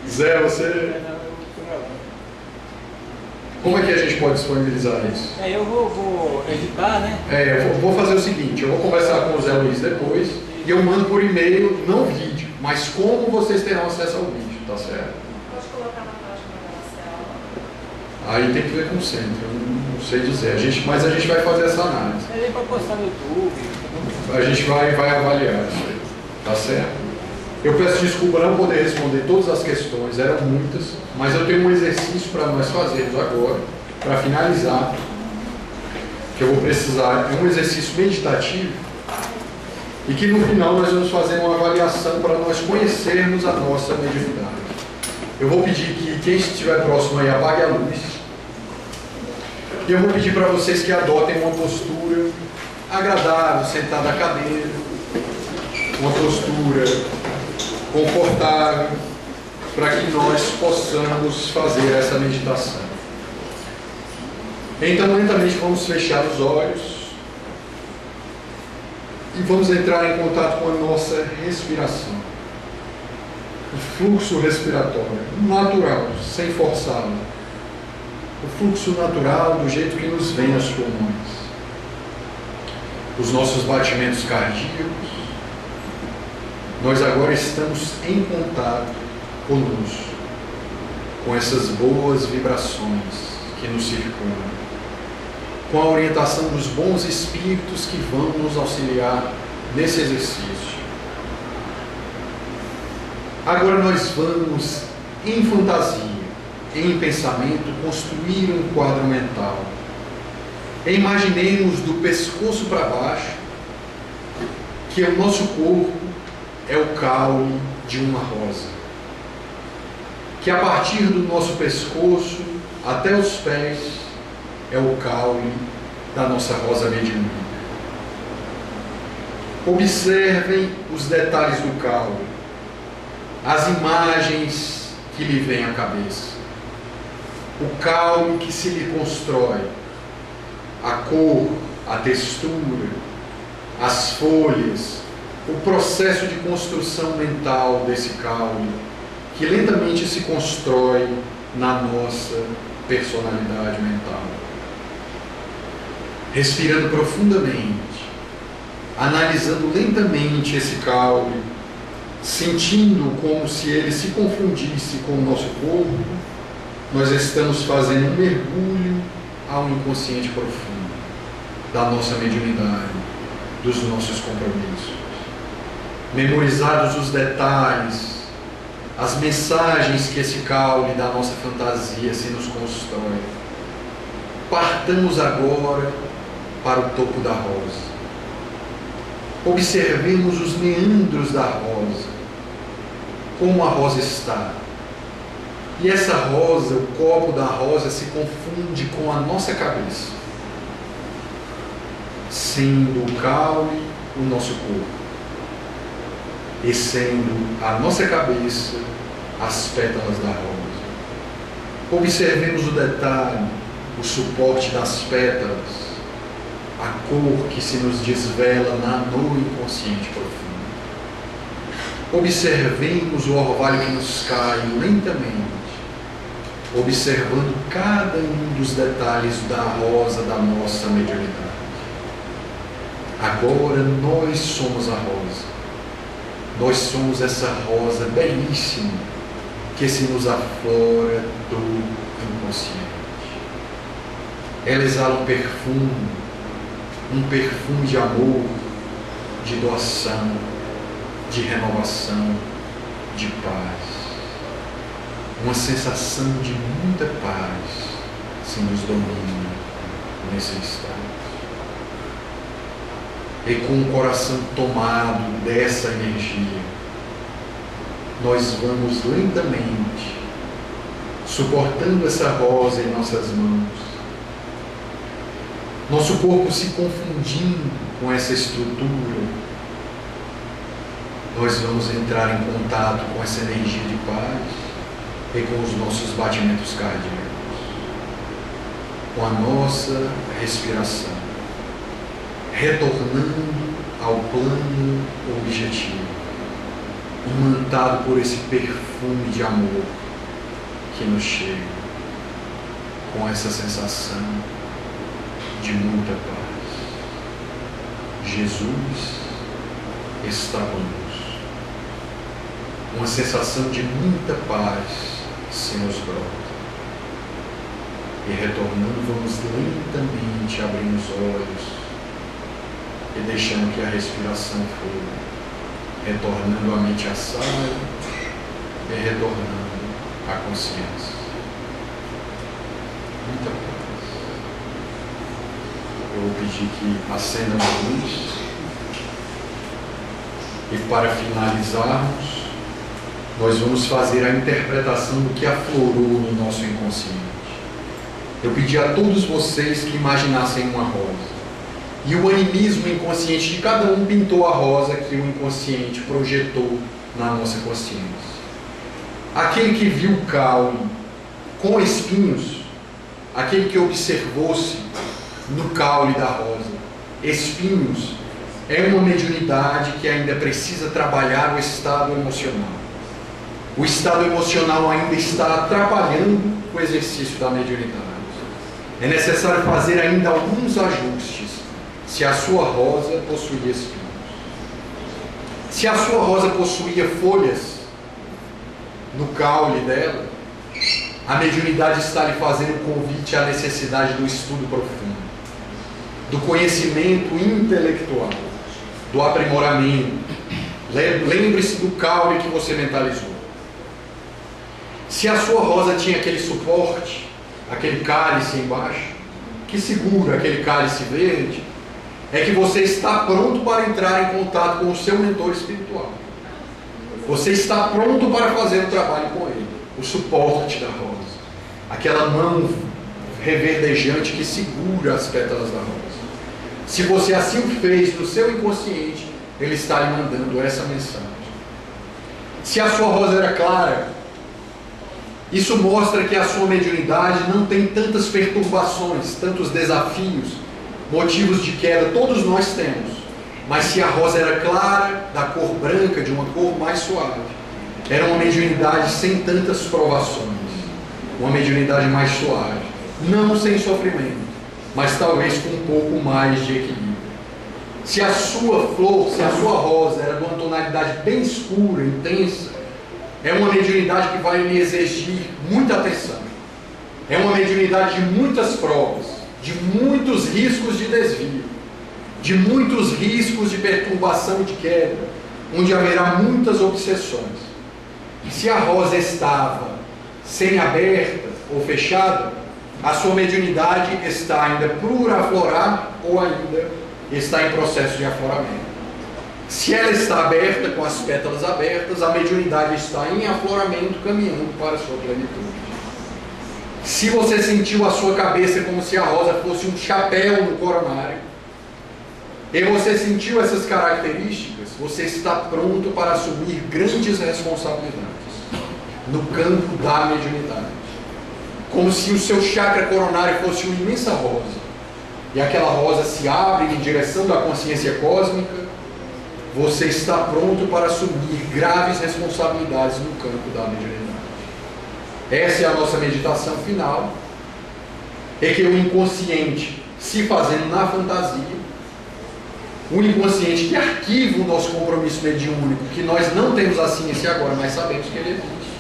Zé, você... Como é que a gente pode disponibilizar isso? Eu vou editar, né? Eu vou fazer o seguinte, eu vou conversar com o Zé Luiz depois e eu mando por e-mail, não vídeo, mas como vocês terão acesso ao vídeo, tá certo? Pode colocar na página da nossa aula. Aí tem que ver com o centro, eu não sei dizer, mas a gente vai fazer essa análise. É para postar no YouTube. A gente vai avaliar isso aí, tá certo? Eu peço desculpa não poder responder todas as questões, eram muitas, mas eu tenho um exercício para nós fazermos agora, para finalizar, que eu vou precisar. É um exercício meditativo e que no final nós vamos fazer uma avaliação para nós conhecermos a nossa mediunidade. Eu vou pedir que quem estiver próximo aí apague a luz. E eu vou pedir para vocês que adotem uma postura agradável, sentado na cadeira, uma postura confortável, para que nós possamos fazer essa meditação. Então, lentamente, vamos fechar os olhos e vamos entrar em contato com a nossa respiração. O fluxo respiratório, natural, sem forçá-lo. O fluxo natural, do jeito que nos vem aos pulmões. Os nossos batimentos cardíacos. Nós agora estamos em contato conosco, com essas boas vibrações que nos circundam, com a orientação dos bons espíritos que vão nos auxiliar nesse exercício. Agora nós vamos, em fantasia, em pensamento, construir um quadro mental. Imaginemos do pescoço para baixo que o nosso corpo é o caule de uma rosa, que a partir do nosso pescoço até os pés é o caule da nossa rosa mediúnica. Observem os detalhes do caule, as imagens que lhe vêm à cabeça, o caule que se lhe constrói, a cor, a textura, as folhas, o processo de construção mental desse caule, que lentamente se constrói na nossa personalidade mental. Respirando profundamente, analisando lentamente esse caule, sentindo como se ele se confundisse com o nosso corpo, nós estamos fazendo um mergulho ao inconsciente profundo da nossa mediunidade, dos nossos compromissos. Memorizados os detalhes, as mensagens que esse caule da nossa fantasia se nos constrói, partamos agora para o topo da rosa. Observemos os meandros da rosa, como a rosa está. E essa rosa, o copo da rosa, se confunde com a nossa cabeça, sendo o caule o nosso corpo, e sendo a nossa cabeça as pétalas da rosa. Observemos o detalhe, o suporte das pétalas, a cor que se nos desvela no inconsciente profundo. Observemos o orvalho que nos cai lentamente, observando cada um dos detalhes da rosa da nossa mediunidade. Agora nós somos a rosa. Nós somos essa rosa belíssima que se nos aflora do inconsciente. Ela exala um perfume de amor, de doação, de renovação, de paz. Uma sensação de muita paz se nos domina nesse instante. E com o coração tomado dessa energia, nós vamos lentamente, suportando essa rosa em nossas mãos, nosso corpo se confundindo com essa estrutura, nós vamos entrar em contato com essa energia de paz e com os nossos batimentos cardíacos, com a nossa respiração, retornando ao plano objetivo, imantado por esse perfume de amor que nos chega, com essa sensação de muita paz. Jesus está conosco. Uma sensação de muita paz se nos brota. E retornando, vamos lentamente abrindo os olhos e deixando que a respiração flua, retornando a mente à sala e retornando à consciência. Muita paz. Eu vou pedir que acenda a luz. E para finalizarmos, nós vamos fazer a interpretação do que aflorou no nosso inconsciente. Eu pedi a todos vocês que imaginassem uma rosa. E o animismo inconsciente de cada um pintou a rosa que o inconsciente projetou na nossa consciência. Aquele que viu o caule com espinhos, aquele que observou-se no caule da rosa, espinhos, é uma mediunidade que ainda precisa trabalhar o estado emocional. O estado emocional ainda está atrapalhando o exercício da mediunidade. É necessário fazer ainda alguns ajustes se a sua rosa possuía espinhos. Se a sua rosa possuía folhas no caule dela, a mediunidade está lhe fazendo convite à necessidade do estudo profundo, do conhecimento intelectual, do aprimoramento. Lembre-se do caule que você mentalizou. Se a sua rosa tinha aquele suporte, aquele cálice embaixo, que segura aquele cálice verde, é que você está pronto para entrar em contato com o seu mentor espiritual. Você está pronto para fazer o trabalho com ele. O suporte da rosa, aquela mão reverdejante que segura as pétalas da rosa. Se você assim o fez no seu inconsciente, ele está lhe mandando essa mensagem. Se a sua rosa era clara, isso mostra que a sua mediunidade não tem tantas perturbações, tantos desafios, motivos de queda. Todos nós temos. Mas se a rosa era clara, da cor branca, de uma cor mais suave, era uma mediunidade sem tantas provações, uma mediunidade mais suave, não sem sofrimento, mas talvez com um pouco mais de equilíbrio. Se a sua flor, se a sua rosa era de uma tonalidade bem escura, intensa, é uma mediunidade que vai lhe exigir muita atenção. É uma mediunidade de muitas provas, de muitos riscos de desvio, de muitos riscos de perturbação e de queda, onde haverá muitas obsessões. Se a rosa estava semi-aberta ou fechada, a sua mediunidade está ainda por aflorar ou ainda está em processo de afloramento. Se ela está aberta, com as pétalas abertas, a mediunidade está em afloramento, caminhando para a sua plenitude. Se você sentiu a sua cabeça como se a rosa fosse um chapéu no coronário, e você sentiu essas características, você está pronto para assumir grandes responsabilidades no campo da mediunidade. Como se o seu chakra coronário fosse uma imensa rosa, e aquela rosa se abre em direção da consciência cósmica. Você está pronto para assumir graves responsabilidades no campo da mediunidade. Essa é a nossa meditação final. É que o inconsciente, se fazendo na fantasia, o inconsciente que arquiva o nosso compromisso mediúnico, que nós não temos a ciência agora, mas sabemos que ele existe.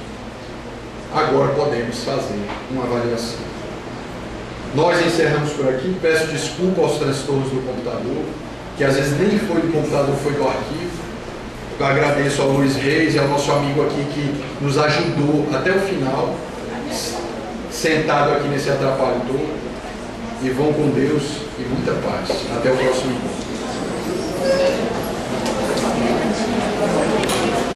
Agora podemos fazer uma avaliação. Nós encerramos por aqui. Peço desculpa aos transtornos do computador, que às vezes nem foi do computador, foi do arquivo. Eu agradeço ao Luiz Reis e ao nosso amigo aqui que nos ajudou até o final, sentado aqui nesse atrapalho todo. E vão com Deus e muita paz. Até o próximo encontro.